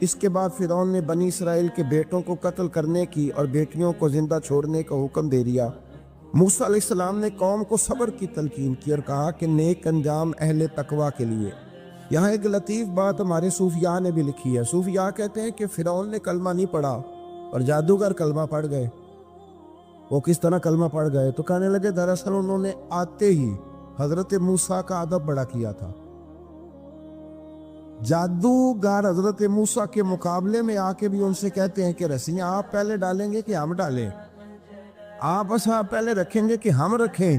اس کے بعد فرعون نے بنی اسرائیل کے بیٹوں کو قتل کرنے کی اور بیٹیوں کو زندہ چھوڑنے کا حکم دے دیا. موسیٰ علیہ السلام نے قوم کو صبر کی تلقین کی اور کہا کہ نیک انجام اہل تقویٰ کے لیے. یہاں ایک لطیف بات ہمارے صوفیاء نے بھی لکھی ہے. صوفیاء کہتے ہیں کہ فرعون نے کلمہ نہیں پڑھا اور جادوگر کلمہ پڑھ گئے. وہ کس طرح کلمہ پڑھ گئے؟ تو کہنے لگے دراصل انہوں نے آتے ہی حضرت موسیٰ کا ادب بڑا کیا تھا. جادوگر حضرت موسیٰ کے مقابلے میں آ کے بھی ان سے کہتے ہیں کہ رسیاں آپ پہلے ڈالیں گے کہ ہم ڈالیں؟ آپ ایسا پہلے رکھیں گے کہ ہم رکھیں؟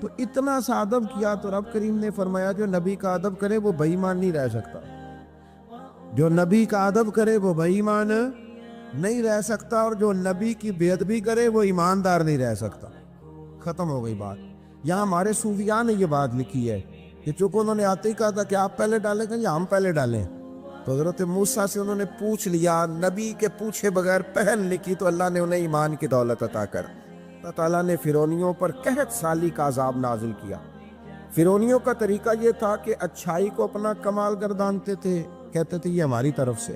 تو اتنا سا ادب کیا تو رب کریم نے فرمایا جو نبی کا ادب کرے وہ بے ایمان نہیں رہ سکتا. جو نبی کا ادب کرے وہ بے ایمان نہیں رہ سکتا، اور جو نبی کی بے ادبی کرے وہ ایماندار نہیں رہ سکتا. ختم ہو گئی بات. یہاں ہمارے صوفیاء نے یہ بات لکھی ہے کہ چونکہ انہوں نے آتے ہی کہا تھا کہ آپ پہلے ڈالیں گے یا ہم پہلے ڈالیں، تو حضرت موسیٰ سے انہوں نے پوچھ لیا. نبی کے پوچھے بغیر پہل لکھی تو اللہ نے انہیں ایمان کی دولت عطا کر. اللہ تعالیٰ نے فرعونیوں پر قحط سالی کا عذاب نازل کیا. فرعونیوں کا طریقہ یہ تھا کہ اچھائی کو اپنا کمال گردانتے تھے، کہتے تھے یہ ہماری طرف سے،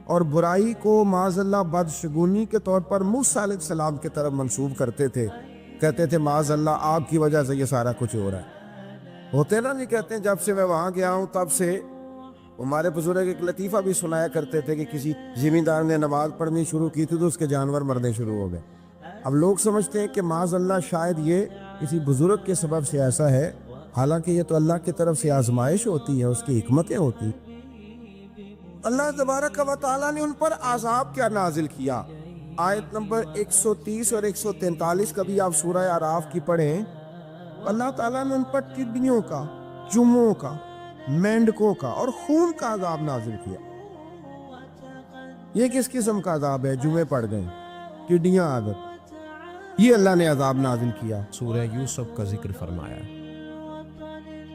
اور برائی کو معاذ اللہ بدشگونی کے طور پر موسیٰ علیہ السلام کی طرف منسوب کرتے تھے. کہتے تھے معاذ اللہ آپ کی وجہ سے یہ سارا کچھ ہو رہا ہے. ہوتے نا نہیں کہتے ہیں جب سے میں وہاں گیا ہوں تب سے. ہمارے بزرگ ایک لطیفہ بھی سنایا کرتے تھے کہ کسی زمیندار نے نماز پڑھنی شروع کی تھی تو اس کے جانور مرنے شروع ہو گئے. اب لوگ سمجھتے ہیں کہ معاذ اللہ شاید یہ کسی بزرگ کے سبب سے ایسا ہے، حالانکہ یہ تو اللہ کی طرف سے آزمائش ہوتی ہے، اس کی حکمتیں ہوتی. اللہ تبارک و تعالیٰ نے ان پر عذاب کیا نازل کیا. آیت نمبر 130 اور 143 کبھی آپ سورہ اعراف کی پڑھیں. اللہ تعالیٰ نے ان پر ٹڈیوں کا، چوہوں کا، مینڈکوں کا اور خون کا عذاب نازل کیا. یہ کس قسم کا عذاب ہے؟ جوئیں پڑ گئیں، ٹڈیاں آ گئیں، یہ اللہ نے عذاب نازل کیا. سورہ یوسف کا ذکر فرمایا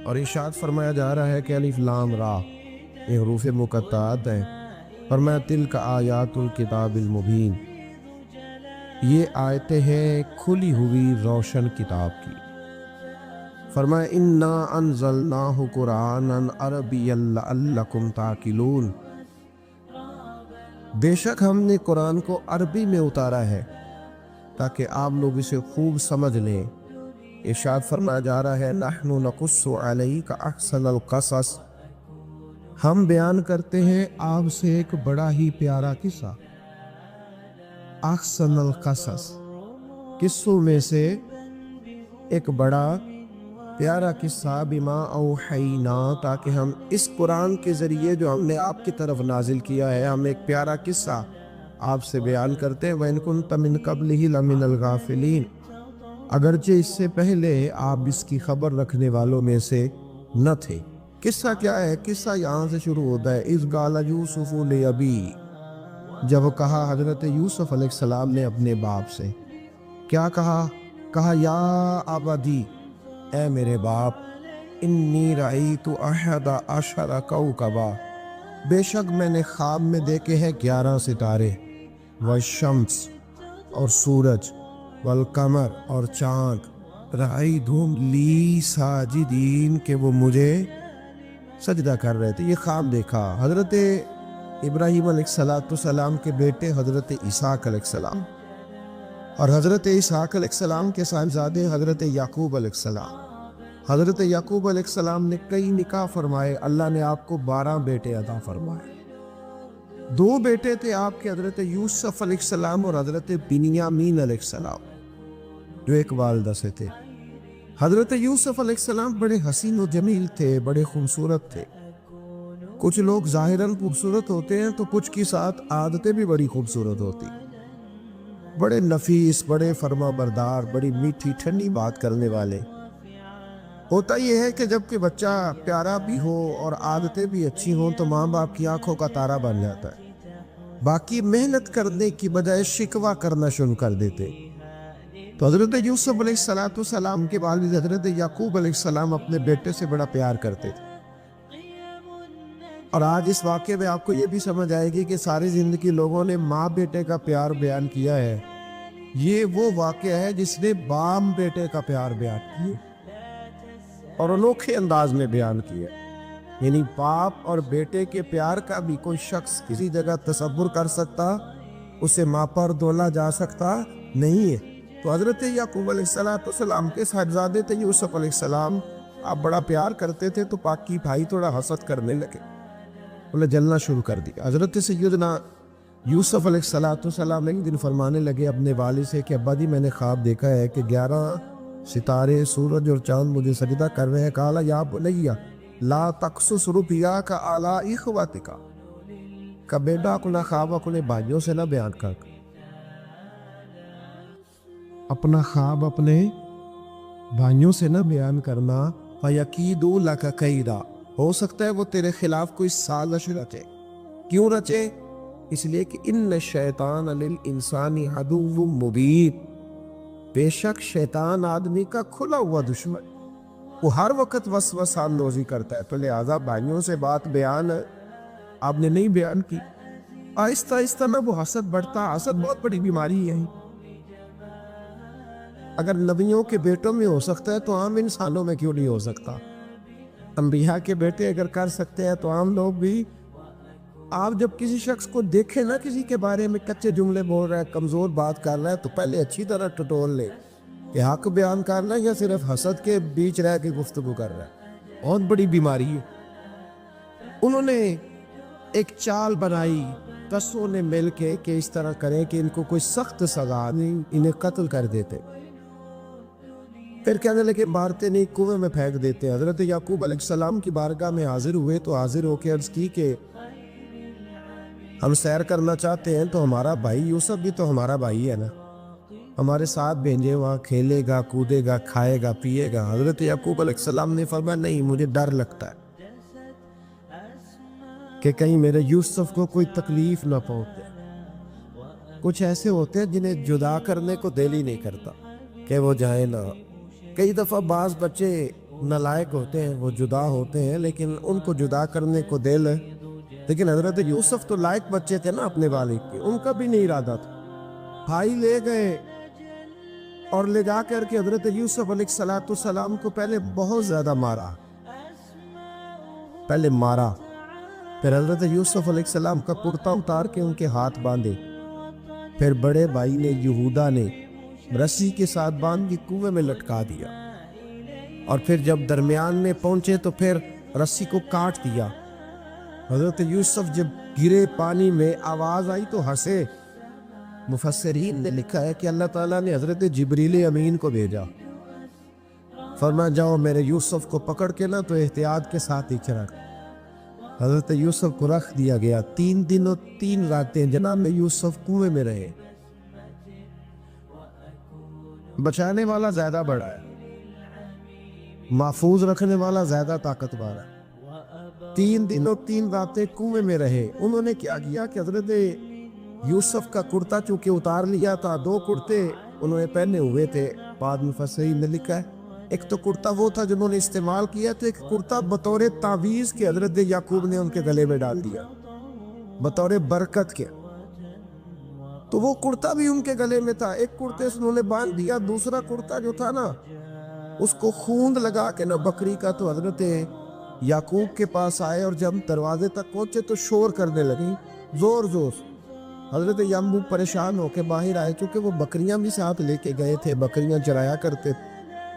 اور ارشاد فرمایا جا رہا ہے کہ الف لام را یہ حروف مقطعات ہیں. فرمایا تلک آیات الکتاب المبین، یہ آیتیں ہیں کھلی ہوئی روشن کتاب کی. فرمایا انا انزلناہ قرآنا عربیا لعلکم تعقلون، بے شک ہم نے قرآن کو عربی میں اتارا ہے تاکہ آپ لوگ اسے خوب سمجھ لیں. ارشاد فرمایا جا رہا ہے نحن نقص علیک احسن القصص، ہم بیان کرتے ہیں آپ سے ایک بڑا ہی پیارا قصہ. احسن القصص، قصوں میں سے ایک بڑا پیارا قصہ. بما اوحینا، تاکہ ہم اس قرآن کے ذریعے جو ہم نے آپ کی طرف نازل کیا ہے، ہم ایک پیارا قصہ آپ سے بیان کرتے ہیں وَإِن كُنتَ مِن قَبْلِهِ لَمِنَ الْغَافِلِينَ، اگرچہ اس سے پہلے آپ اس کی خبر رکھنے والوں میں سے نہ تھے۔ قصہ کیا ہے؟ قصہ یہاں سے شروع ہوتا ہے، اِذْ قَالَ يُوسُفُ لِأَبِيهِ، جب کہا حضرت یوسف علیہ السلام نے اپنے باپ سے، کیا کہا یا ابدی، اے میرے باپ، انی رأیت احد عشر کوکبا، بے شک میں نے خواب میں دیکھے ہیں 11 ستارے، والشمس اور سورج، والقمر اور چاند، رأیتہم لی ساجدین، کہ وہ مجھے سجدہ کر رہے تھے۔ یہ خواب دیکھا حضرت ابراہیم علیہ السلام کے بیٹے حضرت اسحاق علیہ السلام، اور حضرت اسحاق علیہ السلام کے صاحبزادے حضرت یعقوب علیہ السلام۔ حضرت یعقوب علیہ السلام نے کئی نکاح فرمائے، اللہ نے آپ کو 12 بیٹے عطا فرمائے۔ 2 بیٹے تھے آپ کے، حضرت یوسف علیہ السلام اور حضرت بنیامین علیہ السلام، جو ایک والدہ سے تھے۔ حضرت یوسف علیہ السلام بڑے حسین و جمیل تھے، بڑے خوبصورت تھے۔ کچھ لوگ ظاہراً خوبصورت ہوتے ہیں تو کچھ کی ساتھ عادتیں بھی بڑی خوبصورت ہوتی، بڑے نفیس، بڑے فرما بردار، بڑی میٹھی ٹھنڈی بات کرنے والے۔ ہوتا یہ ہے کہ جب کہ بچہ پیارا بھی ہو اور عادتیں بھی اچھی ہوں تو ماں باپ کی آنکھوں کا تارا بن جاتا ہے، باقی محنت کرنے کی بجائے شکوہ کرنا شروع کر دیتے۔ تو حضرت یوسف علیہ السلام کے والد حضرت یعقوب علیہ السلام اپنے بیٹے سے بڑا پیار کرتے تھے۔ اور آج اس واقعے میں آپ کو یہ بھی سمجھ آئے گی کہ ساری زندگی لوگوں نے ماں بیٹے کا پیار بیان کیا ہے، یہ وہ واقعہ ہے جس نے باپ بیٹے کا پیار بیان کیا اور انوکھے انداز میں بیان کیا۔ یعنی باپ اور بیٹے کے پیار کا بھی کوئی شخص کسی جگہ تصور کر سکتا، اسے ماپا اور تولا جا سکتا نہیں ہے۔ تو حضرت یعقوب علیہ السلام کے صاحبزادے تھے یوسف علیہ السلام، آپ بڑا پیار کرتے تھے تو باقی بھائی تھوڑا حسد کرنے لگے، انہیں جلنا شروع کر دیا۔ حضرت سیدنا یوسف علیہ السلام ایک دن فرمانے لگے اپنے والد سے کہ ابا جی میں نے خواب دیکھا ہے کہ 11 ستارے، سورج اور چاند مجھے سجدہ کر رہے ہیں۔ قال یا بنی لا تقصص رؤیاک علی اخوتک، کہ بیٹا اپنا خواب اپنے بھائیوں سے نہ بیان کر، اپنا خواب اپنے بھائیوں سے نہ بیان کرنا، فیکیدوا لک کیدا، ہو سکتا ہے وہ تیرے خلاف کوئی سازش رچے۔ کیوں رچے؟ اس لیے کہ ان الشیطان للانسان عدو مبین، بے شک شیطان آدمی کا کھلا ہوا دشمن، وہ ہر وقت وسوسہ اندوزی کرتا ہے۔ تو لہٰذا بھائیوں سے بات بیان آپ نے نہیں بیان کی، آہستہ آہستہ میں وہ حسد بڑھتا۔ حسد بہت بڑی بیماری ہے، اگر نبیوں کے بیٹوں میں ہو سکتا ہے تو عام انسانوں میں کیوں نہیں ہو سکتا؟ انبیاء کے بیٹے اگر کر سکتے ہیں تو عام لوگ بھی۔ آپ جب کسی شخص کو دیکھیں نا کسی کے بارے میں کچے جملے بول رہا ہے، کمزور بات کر رہا ہے، تو پہلے اچھی طرح ٹٹول لے کہ حق بیان کرنا ہے یا صرف حسد کے بیچ رہ کے گفتگو کر رہا ہے۔ بہت بڑی بیماری ہے۔ انہوں نے ایک چال بنائی 10 نے مل کے کہ اس طرح کریں کہ ان کو کوئی سخت سزا نہیں، انہیں قتل کر دیتے۔ پھر کہنے لگے مارتے نہیں، کنویں میں پھینک دیتے۔ حضرت یعقوب علیہ السلام کی بارگاہ میں حاضر ہوئے تو حاضر ہو کے عرض کی کہ ہم سیر کرنا چاہتے ہیں تو ہمارا بھائی یوسف بھی تو ہمارا بھائی ہے نا، ہمارے ساتھ بھیجے، وہاں کھیلے گا، کودے گا، کھائے گا، پیے گا۔ حضرت یعقوب علیہ السلام نے فرمایا نہیں، مجھے ڈر لگتا ہے کہ کہیں میرے یوسف کو کوئی تکلیف نہ پہنچے۔ کچھ ایسے ہوتے ہیں جنہیں جدا کرنے کو دل ہی نہیں کرتا کہ وہ جائیں نہ۔ کئی دفعہ بعض بچے نالائق ہوتے ہیں، وہ جدا ہوتے ہیں لیکن ان کو جدا کرنے کو دل ہے، لیکن حضرت یوسف تو لائق بچے تھے نا اپنے والد کے، ان کا بھی نہیں ارادہ تھا۔ بھائی لے گئے اور لے جا کر کے حضرت یوسف علیہ السلام کو پہلے بہت زیادہ مارا، پھر حضرت یوسف علیہ السلام کا کرتا اتار کے ان کے ہاتھ باندھے، پھر بڑے بھائی نے یہودا نے رسی کے ساتھ باندھ کے کنویں میں لٹکا دیا، اور پھر جب درمیان میں پہنچے تو پھر رسی کو کاٹ دیا۔ حضرت یوسف جب گرے پانی میں آواز آئی تو ہنسے۔ مفسرین نے لکھا ہے کہ اللہ تعالیٰ نے حضرت جبریل امین کو بھیجا، فرمایا جاؤ میرے یوسف کو پکڑ کے نا تو احتیاط کے ساتھ نیچے رکھ۔ حضرت یوسف کو رکھ دیا گیا، 3 دن اور 3 راتیں جناب یوسف کنویں میں رہے۔ بچانے والا زیادہ بڑا ہے، محفوظ رکھنے والا زیادہ طاقتور ہے۔ 3 دن اور 3 راتیں کنویں میں رہے۔ انہوں نے کیا کیا کہ حضرت یوسف کا کرتا چونکہ اتار لیا تھا، 2 کرتے انہوں نے پہنے ہوئے تھے، بعد مفسرین نے لکھا ہے ایک تو کرتا وہ تھا جنہوں نے استعمال کیا تھا، ایک کرتا بطور تعویذ کے حضرت یعقوب نے ان کے گلے میں ڈال دیا بطور برکت کے، تو وہ کرتا بھی ان کے گلے میں تھا۔ ایک کرتے سے انہوں نے باندھ دیا، دوسرا کرتا جو تھا نا اس کو خوند لگا کے نا بکری کا، تو حضرت یعقوب کے پاس آئے اور جب دروازے تک پہنچے تو شور کرنے لگی زور زور۔ حضرت یعقوب پریشان ہو کے باہر آئے، چونکہ وہ بکریاں بھی ساتھ لے کے گئے تھے، بکریاں چرایا کرتے،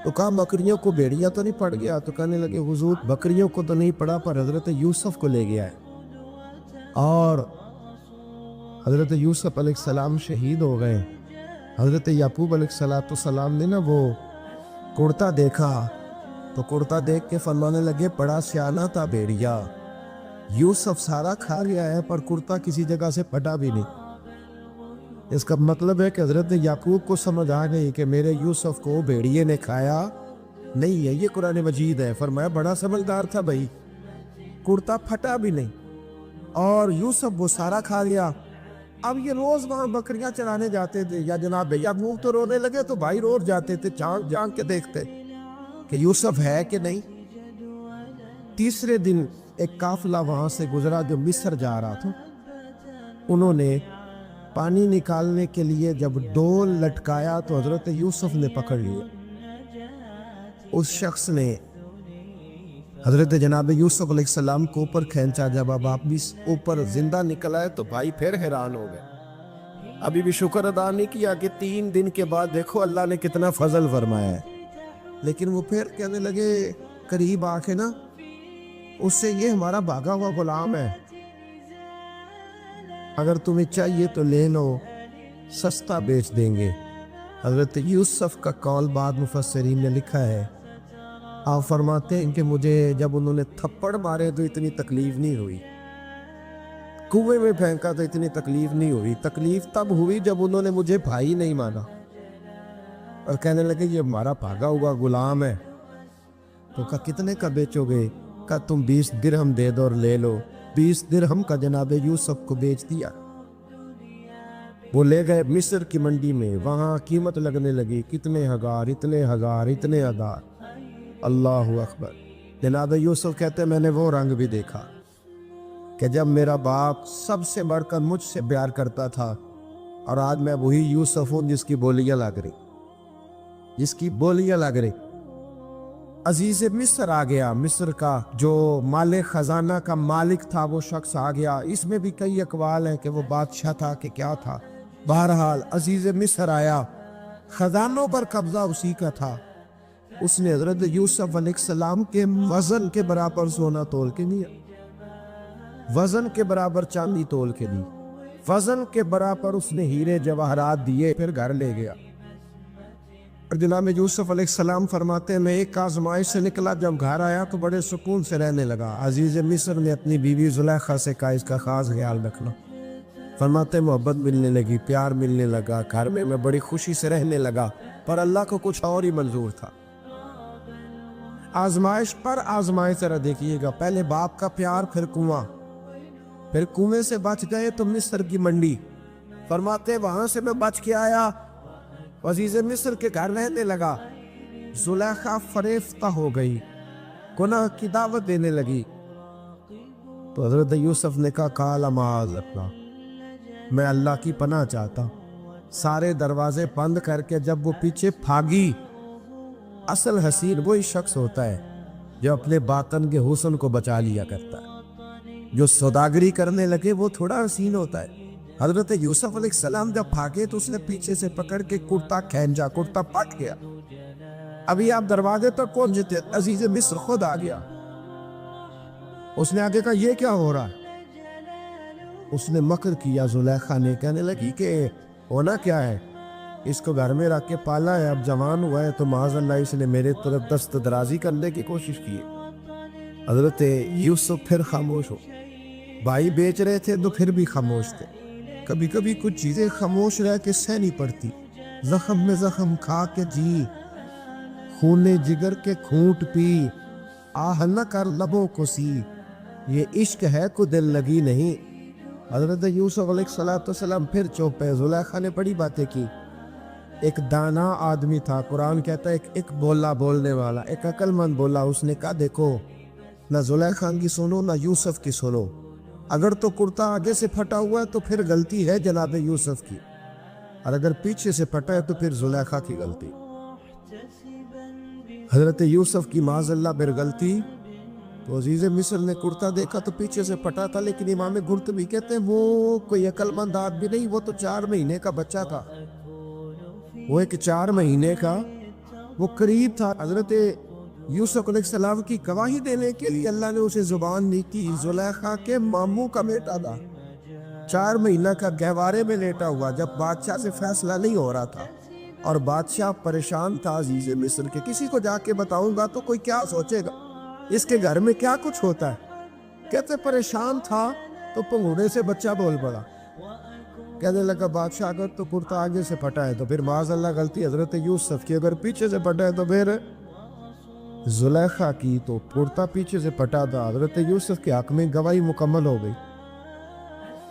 تو کہا بکریوں کو بھیڑیا تو نہیں پڑ گیا؟ تو کہنے لگے حضور بکریوں کو تو نہیں پڑا، پر حضرت یوسف کو لے گیا ہے، اور حضرت یوسف علیہ السلام شہید ہو گئے۔ حضرت یعقوب علیہ السلام نے نا وہ کرتا دیکھا تو کرتا دیکھ کے فرمانے لگے بڑا سیانہ تھا بھیڑیا، یوسف سارا کھا گیا ہے پر کرتا کسی جگہ سے پھٹا بھی نہیں۔ اس کا مطلب ہے کہ حضرت یعقوب کو سمجھ آ گئی کہ میرے یوسف کو بھیڑیے نے کھایا نہیں ہے، یہ قرآن مجید ہے۔ فرمایا بڑا سمجھدار تھا بھائی، کرتا پھٹا بھی نہیں اور یوسف وہ سارا کھا گیا۔ اب یہ روز وہاں بکریاں چرانے جاتے تھے، یا جناب یعقوب تو رونے لگے تو بھائی روز جاتے تھے، جان جان کے دیکھتے کہ یوسف ہے کہ نہیں۔ تیسرے دن ایک قافلہ وہاں سے گزرا جو مصر جا رہا تھا، انہوں نے پانی نکالنے کے لیے جب ڈول لٹکایا تو حضرت یوسف نے پکڑ لیا۔ اس شخص نے حضرت جناب یوسف علیہ السلام کو اوپر کھینچا، جب اب آپ بھی اوپر زندہ نکل آئے تو بھائی پھر حیران ہو گئے، ابھی بھی شکر ادا نہیں کیا کہ 3 دن کے بعد دیکھو اللہ نے کتنا فضل فرمایا ہے۔ لیکن وہ پھر کہنے لگے قریب آ کے نا اس سے یہ ہمارا بھاگا ہوا غلام ہے، اگر تمہیں چاہیے تو لے لو، سستا بیچ دیں گے۔ حضرت یوسف کا قول بعد مفسرین نے لکھا ہے، آپ فرماتے ہیں کہ مجھے جب انہوں نے تھپڑ مارے تو اتنی تکلیف نہیں ہوئی، کنویں میں پھینکا تو اتنی تکلیف نہیں ہوئی، تکلیف تب ہوئی جب انہوں نے مجھے بھائی نہیں مانا اور کہنے لگے یہ ہمارا بھاگا ہوا غلام ہے۔ تو کہا کتنے کا بیچو گے؟ کہا تم 20 درہم دے دو اور لے لو۔ 20 درہم کا جناب یوسف کو بیچ دیا۔ وہ لے گئے مصر کی منڈی میں، وہاں قیمت لگنے لگی، کتنے ہزار، اتنے ہزار، اتنے ہزار۔ اللہ اکبر۔ جناب یوسف کہتے میں نے وہ رنگ بھی دیکھا کہ جب میرا باپ سب سے بڑھ کر مجھ سے پیار کرتا تھا، اور آج میں وہی یوسف ہوں جس کی بولیاں لگ رہی، جس کی بولیاں لگ رہی۔ عزیز مصر آ گیا، مصر کا جو مال خزانہ کا مالک تھا وہ شخص آ گیا۔ اس میں بھی کئی اقوال ہیں کہ وہ بادشاہ تھا کہ کیا تھا، بہرحال عزیز مصر آیا، خزانوں پر قبضہ اسی کا تھا۔ اس نے حضرت یوسف علیہ السلام کے وزن کے برابر سونا تول کے دیا، وزن کے برابر چاندی تول کے دی، وزن کے برابر اس نے ہیرے جواہرات دیے، پھر گھر لے گیا۔ اور جناب یوسف علیہ السلام فرماتے ہیں میں ایک آزمائش سے نکلا، جب گھر آیا تو بڑے سکون سے رہنے لگا۔ عزیز مصر نے اپنی بیوی زلیخا سے کہا اس کا خاص خیال رکھنا۔ فرماتے محبت ملنے لگی، پیار ملنے لگا، گھر میں بڑی خوشی سے رہنے لگا، پر اللہ کو کچھ اور ہی منظور تھا۔ آزمائش پر آزمائش ذرا دیکھیے گا، پہلے باپ کا پیار، پھر کنواں، پھر کنویں سے بچ گئے تو مصر کی منڈی۔ فرماتے وہاں سے میں بچ کے آیا، عزیز مصر کے گھر رہنے لگا۔ زلیخا فریفتہ ہو گئی، گناہ کی دعوت دینے لگی، تو حضرت یوسف نے کہا قال معاذ اللہ، میں اللہ کی پناہ چاہتا ہوں۔ سارے دروازے بند کر کے جب وہ پیچھے بھاگی، اصل حسین وہی شخص ہوتا ہے جو اپنے باطن کے حسن کو بچا لیا کرتا ہے، جو سوداگری کرنے لگے وہ تھوڑا حسین ہوتا ہے۔ حضرت یوسف علیہ السلام جب بھاگے تو اس نے پیچھے سے پکڑ کے کرتا کھینچا، کرتا پھٹ گیا۔ ابھی آپ دروازے تک پہنچے تھے، عزیز مصر خود آ گیا۔ اس نے آگے کہا یہ کیا ہو رہا ہے؟ اس نے مکر کیا، زلیخا نے، کہنے لگی کہ ہونا کیا ہے، اس کو گھر میں رکھ کے پالا ہے، اب جوان ہوا ہے تو معاذ اللہ اس نے میرے طرف دست درازی کرنے کی کوشش کی۔ حضرت یوسف پھر خاموش ہو. بھائی بیچ رہے تھے تو پھر بھی خاموش تھے. کبھی کبھی کچھ چیزیں خاموش رہ کے سہ نہیں پڑتی. زخم میں زخم کھا کے جی، خون جگر کے کھونٹ پی، آہ نہ کر لبوں کو سی، یہ عشق ہے کو دل لگی نہیں. حضرت یوسف علیہ السلام پھر چوپ ہے. زلیخا نے بڑی باتیں کی. ایک دانا آدمی تھا، قرآن کہتا ہے ایک بولا بولنے والا، ایک عقل مند بولا. اس نے کہا دیکھو، نہ زلیخا کی سنو نہ یوسف کی سنو. اگر تو کرتا آگے سے پھٹا ہوا ہے تو پھر غلطی ہے جناب یوسف کی، اور اگر پیچھے سے پھٹا ہے تو پھر زلیخا کی غلطی. حضرت یوسف کی معاذ اللہ پھر غلطی. تو عزیز مصر نے کرتا دیکھا تو پیچھے سے پھٹا تھا، لیکن امام قرطبی کہتے ہیں وہ کوئی عقل مند آدمی نہیں، وہ تو 4 مہینے کا بچہ تھا. وہ ایک 4 مہینے کا وہ قریب تھا. حضرت یوسف علیہ السلام کی گواہی دینے کے لیے اللہ نے اسے زبان نہیں کی. زلیخا کے ماموں کا بیٹا تھا، 4 مہینہ کا گہوارے میں لیٹا ہوا، جب بادشاہ سے فیصلہ نہیں ہو رہا تھا اور بادشاہ پریشان تھا عزیز مصر کے. کسی کو جا کے بتاؤں گا تو کوئی کیا سوچے گا، اس کے گھر میں کیا کچھ ہوتا ہے. کہتے پریشان تھا تو پنگوڑے سے بچہ بول پڑا. کہنے لگا بادشاہ اگر تو کرتا آگے سے پھٹا ہے تو پھر معاذ اللہ غلطی حضرت یوسف کی، اگر پیچھے سے پھٹا ہے تو پھر زلیخا کی. تو کرتا پیچھے سے پھٹا تھا. حضرت یوسف کے حق میں گواہی مکمل ہو گئی.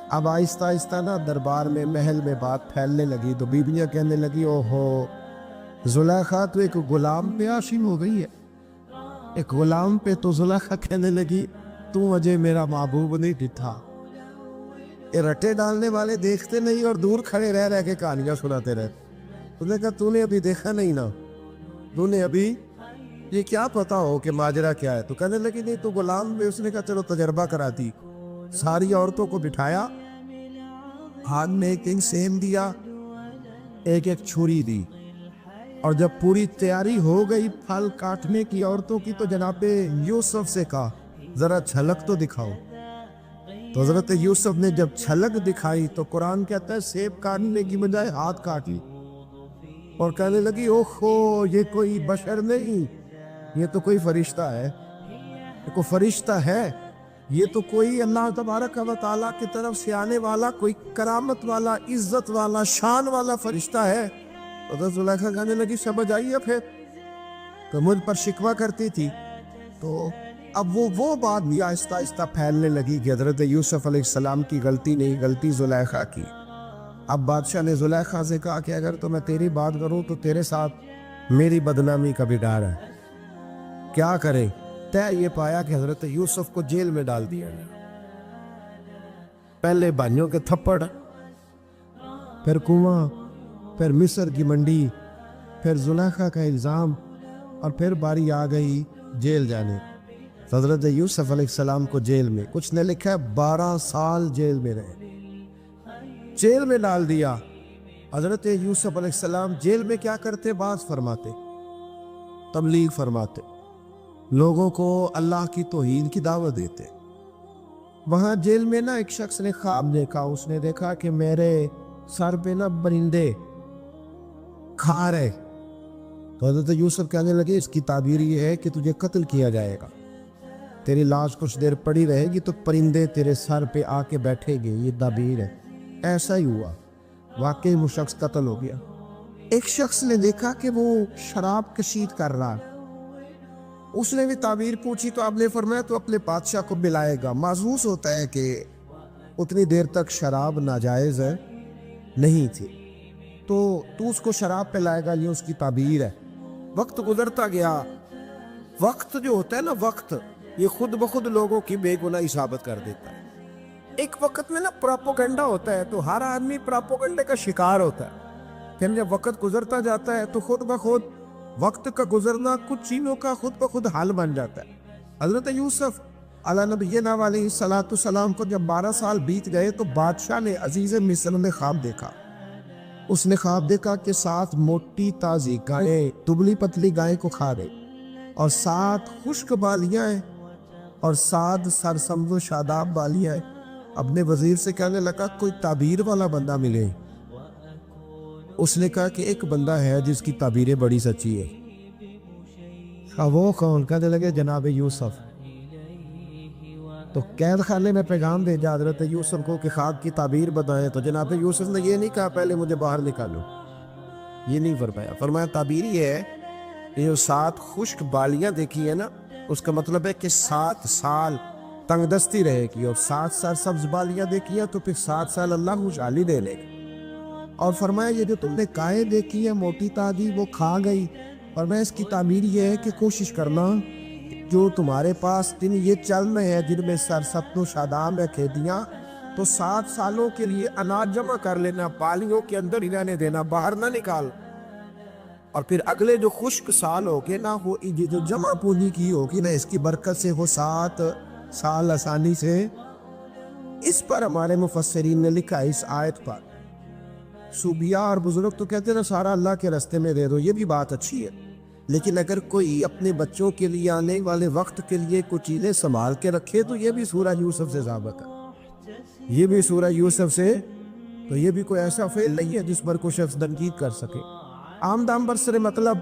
اب آہستہ آہستہ نا دربار میں محل میں بات پھیلنے لگی. تو بیویاں کہنے لگی اوہو زلیخا تو ایک غلام پہ عاشق ہو گئی ہے. ایک غلام پہ. تو زلیخا کہنے لگی تو اجے میرا محبوب نہیں ڈٹھا. یہ رٹے ڈالنے والے دیکھتے نہیں اور دور کھڑے رہ کے کہانیاں سناتے رہتے. اس نے کہا تو نے ابھی دیکھا نہیں نا، تو نے ابھی یہ کیا پتا ہو کہ ماجرا کیا ہے. تو کہنے لگی نہیں تو غلام میں. اس نے کہا چلو تجربہ کراتی. ساری عورتوں کو بٹھایا، ہاتھ میں ایک سیم دیا، ایک چھری دی، اور جب پوری تیاری ہو گئی پھل کاٹنے کی عورتوں کی تو جناب یوسف سے کہا ذرا جھلک تو دکھاؤ. تو حضرت یوسف نے جب جھلک دکھائی تو قرآن کہتا ہے سیب کاٹنے کی بجائے ہاتھ کاٹ لی، اور کہنے لگی اوہو یہ کوئی بشر نہیں، یہ تو کوئی فرشتہ ہے. یہ کوئی فرشتہ ہے، یہ تو کوئی اللہ تبارک و تعالیٰ کی طرف سے آنے والا کوئی کرامت والا، عزت والا، شان والا فرشتہ ہے. حضرت زلیخا کہنے لگی سمجھ آئی ہے پھر تو مجھ پر شکوہ کرتی تھی. تو اب وہ بات بھی آہستہ آہستہ پھیلنے لگی کہ حضرت یوسف علیہ السلام کی غلطی نہیں، غلطی زلیخا کی. اب بادشاہ نے زلیخا سے کہا کہ اگر تو میں تیری بات کروں تو تیرے ساتھ میری بدنامی کا بھی ڈر ہے. کیا کرے؟ طے یہ پایا کہ حضرت یوسف کو جیل میں ڈال دیا گیا. پہلے بھائیوں کے تھپڑ، پھر کنواں، پھر مصر کی منڈی، پھر زلیخا کا الزام، اور پھر باری آ گئی جیل جانے. حضرت یوسف علیہ السلام کو جیل میں، کچھ نے لکھا ہے 12 سال جیل میں رہے، جیل میں ڈال دیا. حضرت یوسف علیہ السلام جیل میں کیا کرتے؟ بعض فرماتے تبلیغ فرماتے، لوگوں کو اللہ کی توحید کی دعوت دیتے. وہاں جیل میں نا ایک شخص نے خواب دیکھا. اس نے دیکھا کہ میرے سر پہ نا پرندے کھا رہے. تو حضرت یوسف کہنے لگے اس کی تعبیر یہ ہے کہ تجھے قتل کیا جائے گا، تیری لاش کچھ دیر پڑی رہے گی تو پرندے تیرے سر پہ آ کے بیٹھے گے، یہ تعبیر ہے. ایسا ہی ہوا، واقعی وہ شخص قتل ہو گیا. ایک شخص نے دیکھا کہ وہ شراب کشید کر رہا. اس نے بھی تعبیر پوچھی تو آپ نے فرمایا تو اپنے بادشاہ کو بلائے گا. محسوس ہوتا ہے کہ اتنی دیر تک شراب ناجائز نہیں تھی، تو اس کو شراب پلائے گا، یہ اس کی تعبیر ہے. وقت گزرتا گیا. وقت جو ہوتا ہے نا، وقت یہ خود بخود لوگوں کی بے گناہی ثابت کر دیتا ہے. ایک وقت میں نا پراپوگنڈا ہوتا ہے تو ہر آدمی پراپوگنڈے کا شکار ہوتا ہے. پھر جب وقت گزرتا جاتا ہے تو خود بخود وقت کا گزرنا کچھ چیزوں کا خود بخود حل بن جاتا ہے. حضرت یوسف علیہ نبینا علیہ السلام کو جب 12 سال بیت گئے تو بادشاہ نے عزیز مصر نے خواب دیکھا. اس نے خواب دیکھا کہ 7 موٹی تازی گائیں دبلی پتلی گائیں کو کھا رہے، اور 7 خشک بالیاں ہیں، اور 7 سرسبز و شاداب بالیاں ہیں. اپنے وزیر سے کہنے لگا کوئی تعبیر والا بندہ ملے. اس نے کہا کہ ایک بندہ ہے جس کی تعبیریں بڑی سچی ہے. وہ کون؟ کہنے لگے جناب یوسف. تو قید خانے میں پیغام بھیجا حضرت یوسف کو کہ خواب کی تعبیر بتائیں، تو جناب یوسف نے یہ نہیں کہا پہلے مجھے باہر نکالو، یہ نہیں فرمایا. فرمایا تعبیر یہ ہے کہ جو 7 خشک بالیاں دیکھی ہے نا، اس کا مطلب ہے کہ 7 سال تنگ دستی رہے گی، اور 7 سال سبز بالیاں دیکھی ہیں تو پھر 7 سال اللہ خوشحالی دے لے گا. اور فرمایا یہ جو تم نے کائیں دیکھی ہے موٹی تازی وہ کھا گئی. اور میں اس کی تعبیر یہ ہے کہ کوشش کرنا جو تمہارے پاس دن یہ چل رہے ہیں جن میں سرسبز و شاداب ہے کھیتیاں، تو 7 سالوں کے لیے اناج جمع کر لینا، بالیوں کے اندر ہی رہنے دینا، باہر نہ نکال. اور پھر اگلے جو خشک سال ہوگے نا، وہ یہ جو جمع پونجی کی ہوگی نا، اس کی برکت سے وہ 7 سال آسانی سے. اس پر ہمارے مفسرین نے لکھا ہے اس آیت پر، صوفیاء اور بزرگ تو کہتے ہیں نا سارا اللہ کے راستے میں دے دو، یہ بھی بات اچھی ہے، لیکن اگر کوئی اپنے بچوں کے لیے آنے والے وقت کے لیے کچھ چیزیں سنبھال کے رکھے تو یہ بھی سورہ یوسف سے ثابت ہے، یہ بھی سورہ یوسف سے. تو یہ بھی کوئی ایسا فعل نہیں ہے جس پر کوئی شخص تنقید کر سکے. آمدام برسر مطلب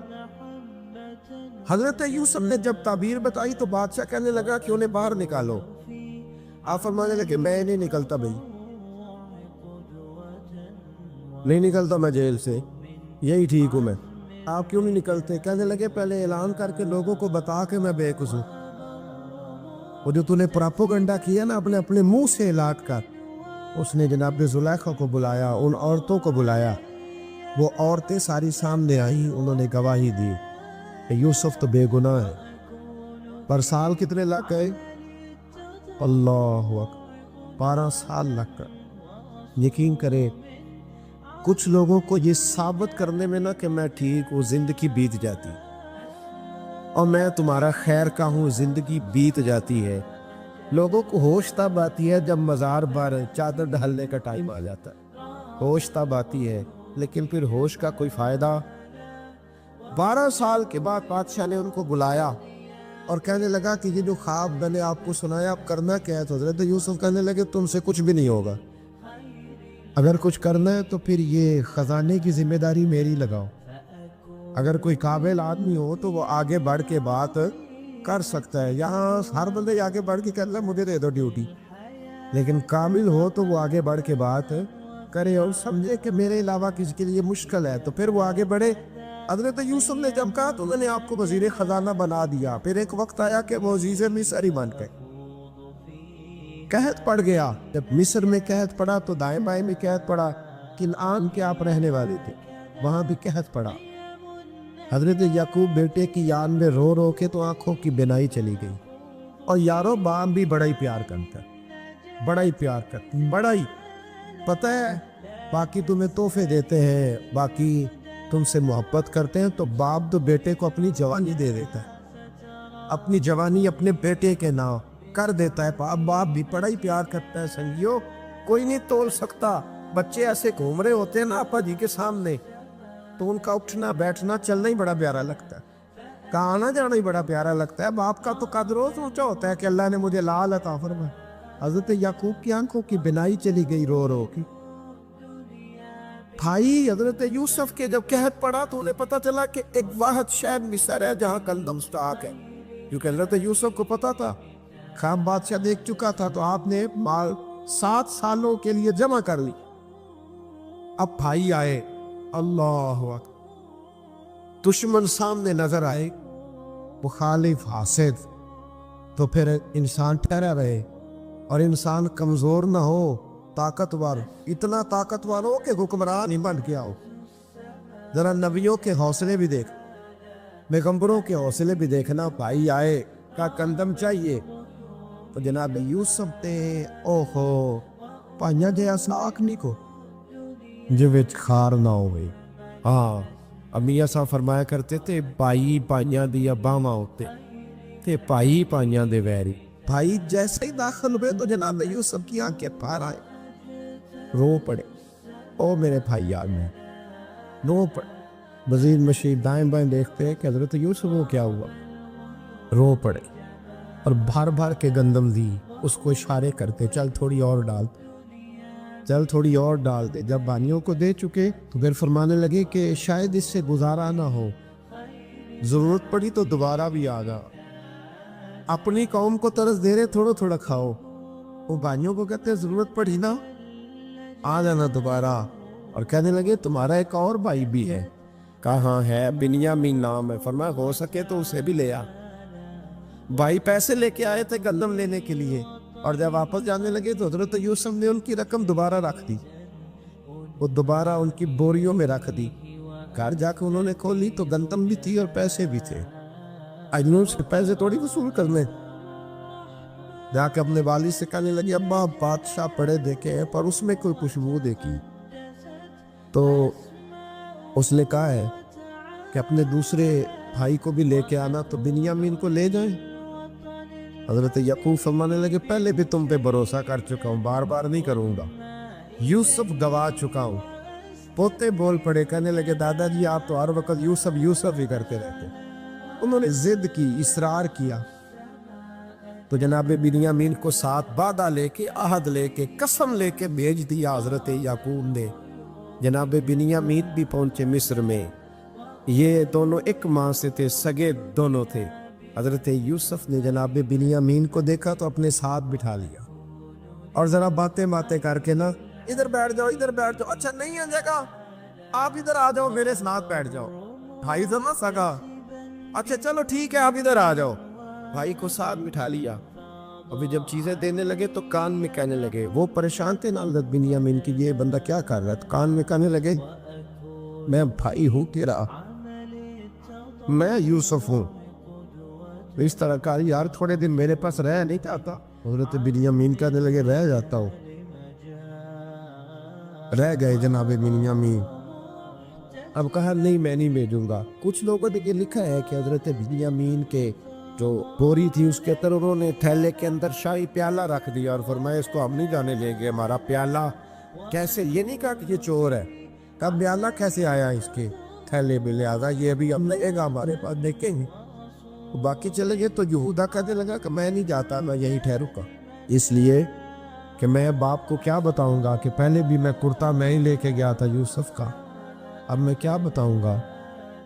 حضرت یوسف نے جب تعبیر بتائی تو بادشاہ کہنے لگا کہ انہیں باہر نکالو. آپ فرمانے لگے میں نہیں نکلتا بھائی، نہیں نکلتا میں جیل سے، یہی ٹھیک ہوں میں. آپ کیوں نہیں نکلتے؟ کہنے لگے پہلے اعلان کر کے لوگوں کو بتا کہ میں بے قصور. وہ جو تو نے پراپوگنڈا کیا نا اپنے منہ سے اعلان کر. اس نے جناب زلیخا کو بلایا، ان عورتوں کو بلایا، وہ عورتیں ساری سامنے آئیں، انہوں نے گواہی دی کہ یوسف تو بے گناہ ہے. پر سال کتنے لگ گئے؟ اللہ اکبر، 12 سال لگ گئے. یقین کرے کچھ لوگوں کو یہ ثابت کرنے میں نا کہ میں ٹھیک ہوں زندگی بیت جاتی، اور میں تمہارا خیر کا ہوں زندگی بیت جاتی ہے. لوگوں کو ہوش تب آتی ہے جب مزار پر چادر ڈالنے کا ٹائم آ جاتا ہے، ہوش تب آتی ہے، لیکن پھر ہوش کا کوئی فائدہ. 12 سال کے بعد بادشاہ نے ان کو بلایا اور کہنے لگا کہ یہ جو خواب میں نے آپ کو سنایا اب کرنا کیا ہے؟ تو حضرت یوسف کہنے لگے تم سے کچھ بھی نہیں ہوگا، اگر کچھ کرنا ہے تو پھر یہ خزانے کی ذمہ داری میری لگاؤ. اگر کوئی قابل آدمی ہو تو وہ آگے بڑھ کے بات کر سکتا ہے. یہاں ہر بندے آگے بڑھ کے کہتا ہے مجھے دے دو ڈیوٹی، لیکن کامل ہو تو وہ آگے بڑھ کے بات کرے اور سمجھے کہ میرے علاوہ کسی کے لیے مشکل ہے تو پھر وہ آگے بڑھے. حضرت یوسف نے جب کہا تو انہوں نے آپ کو وزیر خزانہ بنا دیا. پھر ایک وقت آیا کہ وہ عزیز مصر ہی بن گئے، قحط پڑ گیا. جب مصر میں قحط پڑا تو دائیں بائیں میں قحط پڑا. کنعان کے آپ رہنے والے تھے، وہاں بھی قحط پڑا. حضرت یعقوب بیٹے کی یاد میں رو رو کے تو آنکھوں کی بینائی چلی گئی. اور یارو باپ بھی بڑا ہی پیار کرتا ہے، بڑا ہی پیار کرتا ہے، بڑا ہی. پتہ ہے باقی تمہیں تحفے دیتے ہیں، باقی تم سے محبت کرتے ہیں، تو باپ تو بیٹے کو اپنی جوانی دے دیتا ہے، اپنی جوانی اپنے بیٹے کے نام کر دیتا ہے. باپ بھی بڑا ہی پیار کرتا ہے. سنگیو کوئی نہیں تول سکتا. بچے ایسے گھوم رہے ہوتے ہیں نا آپا جی کے سامنے تو ان کا اٹھنا بیٹھنا چلنا ہی بڑا پیارا لگتا ہے، کہاں آنا جانا ہی بڑا پیارا لگتا ہے. باپ کا تو قدر روز اونچا ہوتا ہے کہ اللہ نے مجھے لال عطا فرمایا. حضرت یعقوب کی آنکھوں کی بینائی چلی گئی رو رو کی. بھائی حضرت یوسف کے جب قحط پڑا تو انہیں پتا چلا کہ ایک واحد شہر مصر ہے جہاں کندم مستحق ہے، کیونکہ حضرت یوسف کو پتا تھا، خواب بادشاہ دیکھ چکا تھا. تو آپ نے مال 7 سالوں کے لیے جمع کر لی. اب بھائی آئے، اللہ اکبر، دشمن سامنے نظر آئے، مخالف حاسد، تو پھر انسان ٹھہرا رہے اور انسان کمزور نہ ہو، طاقتور، اتنا طاقتور ہو کہ حکمران ہی بن گیا ہو. ذرا نبیوں کے حوصلے بھی دیکھ، پیغمبروں کے حوصلے بھی دیکھنا. بھائی آئے کا کندم چاہیے تو جناب یوسف نے اوہو پائیاں جیا ساک نہیں کو جو وچ خار نہ ہوئے. ہاں امیہ صاحب فرمایا کرتے تھے بھائی پائیاں دیا باواں ہوتے تے بھائی پائیاں دے ویری. بھائی جیسے ہی داخل ہوئے تو جناب یوسف کی آنکھیں پار آئے، رو پڑے، او میرے بھائی آ گئے، رو پڑے. وزیر مشیر دائیں بائیں دیکھتے ہیں کہ حضرت یوسف کو کیا ہوا، رو پڑے اور بھر بھر کے گندم دی. اس کو اشارے کرتے چل تھوڑی اور ڈال، چل تھوڑی اور ڈال دے. جب بانیوں کو دے چکے تو پھر فرمانے لگے کہ شاید اس سے گزارا نہ ہو، ضرورت پڑی تو دوبارہ بھی آ جا. اپنی قوم کو طرز دے رہے تھوڑا تھوڑا کھاؤ. وہ بھائیوں کو کہتے ہیں ضرورت پڑی نا آ جانا دوبارہ. اور کہنے لگے تمہارا ایک اور بھائی بھی ہے. کہاں ہے؟ بنیامین نام ہے. فرمایا ہو سکے تو اسے بھی لے آ. بھائی پیسے لے کے آئے تھے گندم لینے کے لیے, اور جب واپس جانے لگے تو حضرت یوسف نے ان کی رقم دوبارہ رکھ دی. وہ دوبارہ ان کی بوریوں میں رکھ دی. گھر جا کے انہوں نے کھولی تو گندم بھی تھی اور پیسے بھی تھے. اجنوں سے پیسے تھوڑی وصول کرنے. جا کے اپنے والد سے کہنے لگی ابا بادشاہ پڑے دیکھے ہیں پر اس میں کوئی خوشبو دیکھی. تو اس نے کہا ہے کہ اپنے دوسرے بھائی کو بھی لے کے آنا, تو بنیامین کو لے جائیں. حضرت یعقوب فرمانے لگے پہلے بھی تم پہ بھروسہ کر چکا ہوں, بار بار نہیں کروں گا. یوسف گوا چکا ہوں. پوتے بول پڑے, کہنے لگے دادا جی آپ تو ہر وقت یوسف یوسف ہی کرتے رہتے. انہوں نے ضد کی, اصرار کیا, تو جناب بنیامین کو ساتھ وعدہ لے کے, عہد لے کے, قسم لے کے بھیج دیا حضرت یعقوب نے. جناب بنیامین بھی پہنچے مصر میں. یہ دونوں ایک ماں سے تھے, سگے دونوں تھے. حضرت یوسف نے جناب بنیامین کو دیکھا تو اپنے ساتھ بٹھا لیا, اور ذرا باتیں کر کے نا ادھر بیٹھ جاؤ ادھر بیٹھ جاؤ, اچھا نہیں ہے جگہ آپ ادھر آ جاؤ میرے ساتھ بیٹھ جاؤ. بھائی سمجھ سکا, اچھا چلو ٹھیک ہے آپ ادھر آ جاؤ. بھائی کو ساتھ بٹھا لیا. ابھی جب چیزیں دینے لگے تو کان میں کہنے لگے, وہ پریشان تھے نا حضرت بنیامین کی یہ بندہ کیا کر رہا ہے. کان میں کہنے لگے میں بھائی ہوں تیرا, میں یوسف ہوں. اس طرح کہا یار تھوڑے دن میرے پاس رہ نہیں چاہتا. حضرت بنیامین کہنے لگے رہ جاتا ہوں. رہ گئے جناب بنیامین. اب کہا نہیں میں نہیں بھیجوں گا. کچھ لوگوں نے یہ لکھا ہے کہ حضرت بنیامین کے جو بوری تھی اس کے اندر انہوں نے تھیلے کے اندر شاہی پیالہ رکھ دیا اور فرمایا اس کو ہم نہیں جانے لیں گے. ہمارا پیالہ کیسے, یہ نہیں کہا کہ یہ چور ہے, کب پیالہ کیسے آیا اس کے تھیلے میں, لہذا یہ ابھی ہم لے گا ہمارے پاس دیکھیں گے. باقی چلے گئے تو یہودا کہنے لگا کہ میں نہیں جاتا, میں یہیں ٹھہروں گا, اس لیے کہ میں باپ کو کیا بتاؤں گا کہ پہلے بھی میں کرتا میں ہی لے کے گیا تھا یوسف کا, اب میں کیا بتاؤں گا.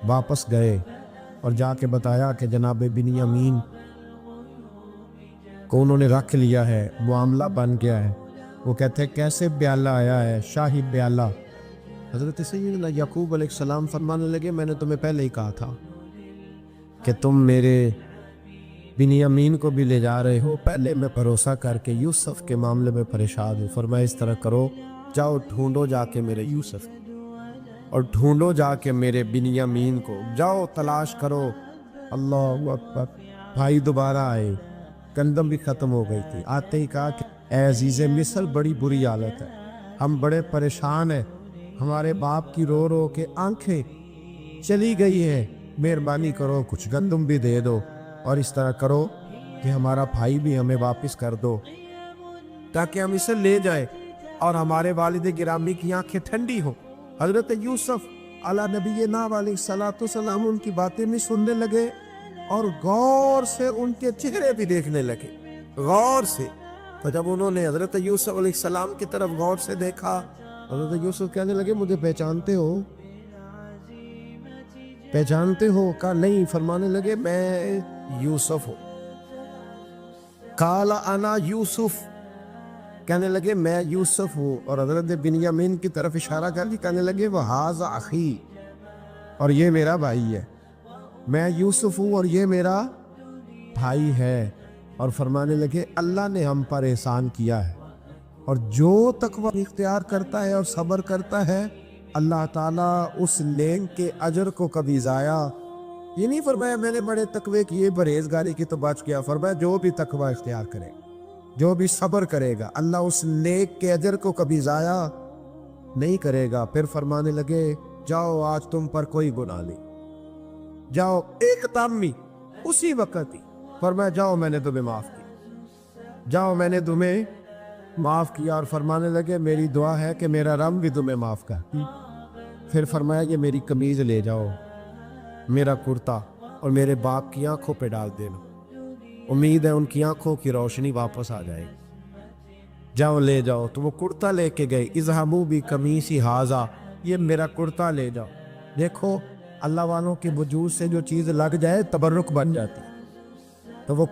واپس گئے اور جا کے بتایا کہ جناب بنیامین کو انہوں نے رکھ لیا ہے, معاملہ بن گیا ہے. وہ کہتے ہیں کیسے پیالہ آیا ہے, شاہی پیالہ. حضرت سیدنا یعقوب علیہ السلام فرمانے لگے میں نے تمہیں پہلے ہی کہا تھا کہ تم میرے بنیامین کو بھی لے جا رہے ہو. پہلے میں بھروسہ کر کے یوسف کے معاملے میں پریشان ہوں. فرمایا اس طرح کرو, جاؤ ڈھونڈو جا کے میرے یوسف اور ڈھونڈو جا کے میرے بنیامین کو, جاؤ تلاش کرو. اللہ اکبر. بھائی دوبارہ آئے, گندم بھی ختم ہو گئی تھی. آتے ہی کہا کہ اے عزیز مصر بڑی بری حالت ہے, ہم بڑے پریشان ہیں, ہمارے باپ کی رو رو کے آنکھیں چلی گئی ہیں, مہربانی کرو کچھ گندم بھی دے دو, اور اس طرح کرو کہ ہمارا بھائی بھی ہمیں واپس کر دو تاکہ ہم اسے لے جائیں اور ہمارے والد گرامی کی آنکھیں ٹھنڈی ہو. حضرت یوسف علی نبینا علیہ الصلوۃ والسلام ان کی باتیں بھی سننے لگے اور غور سے ان کے چہرے بھی دیکھنے لگے, غور سے. تو جب انہوں نے حضرت یوسف علیہ السلام کی طرف غور سے دیکھا, حضرت یوسف کہنے لگے مجھے پہچانتے ہو, پہچانتے ہو؟ کہا نہیں. فرمانے لگے میں یوسف ہوں. قال انا یوسف, کہنے لگے میں یوسف ہوں. اور حضرت بنیامین کی طرف اشارہ کر کے کہنے لگے وہذا اخی, اور یہ میرا بھائی ہے. میں یوسف ہوں اور یہ میرا بھائی ہے. اور فرمانے لگے اللہ نے ہم پر احسان کیا ہے, اور جو تقوی اختیار کرتا ہے اور صبر کرتا ہے اللہ تعالیٰ اس نیک کے اجر کو کبھی ضائع. یہ نہیں فرمایا میں نے بڑے تقوی کیے پرہیزگاری کی تو بچ گیا. فرمایا جو بھی تقوی اختیار کرے, جو بھی صبر کرے گا, اللہ اس نیک کے اجر کو کبھی ضائع نہیں کرے گا. پھر فرمانے لگے جاؤ آج تم پر کوئی گناہ نہیں, جاؤ. ایک دم ہی اسی وقت ہی فرمایا جاؤ میں نے تمہیں معاف کیا, جاؤ میں نے تمہیں معاف کیا. اور فرمانے لگے میری دعا ہے کہ میرا رب بھی تمہیں معاف کر. پھر فرمایا یہ میری قمیض لے جاؤ, میرا کرتا, اور میرے باپ کی آنکھوں پہ ڈال دینا, امید ہے ان کی آنکھوں کی روشنی واپس آ جائے. جاؤ لے جاؤ. تو وہ کرتا لے کے گئے. اذهبوا بقمیصی ھذا, یہ میرا کرتا لے جاؤ. دیکھو اللہ والوں کے وجود سے جو چیز لگ جائے تبرک بن جاتی. تو وہ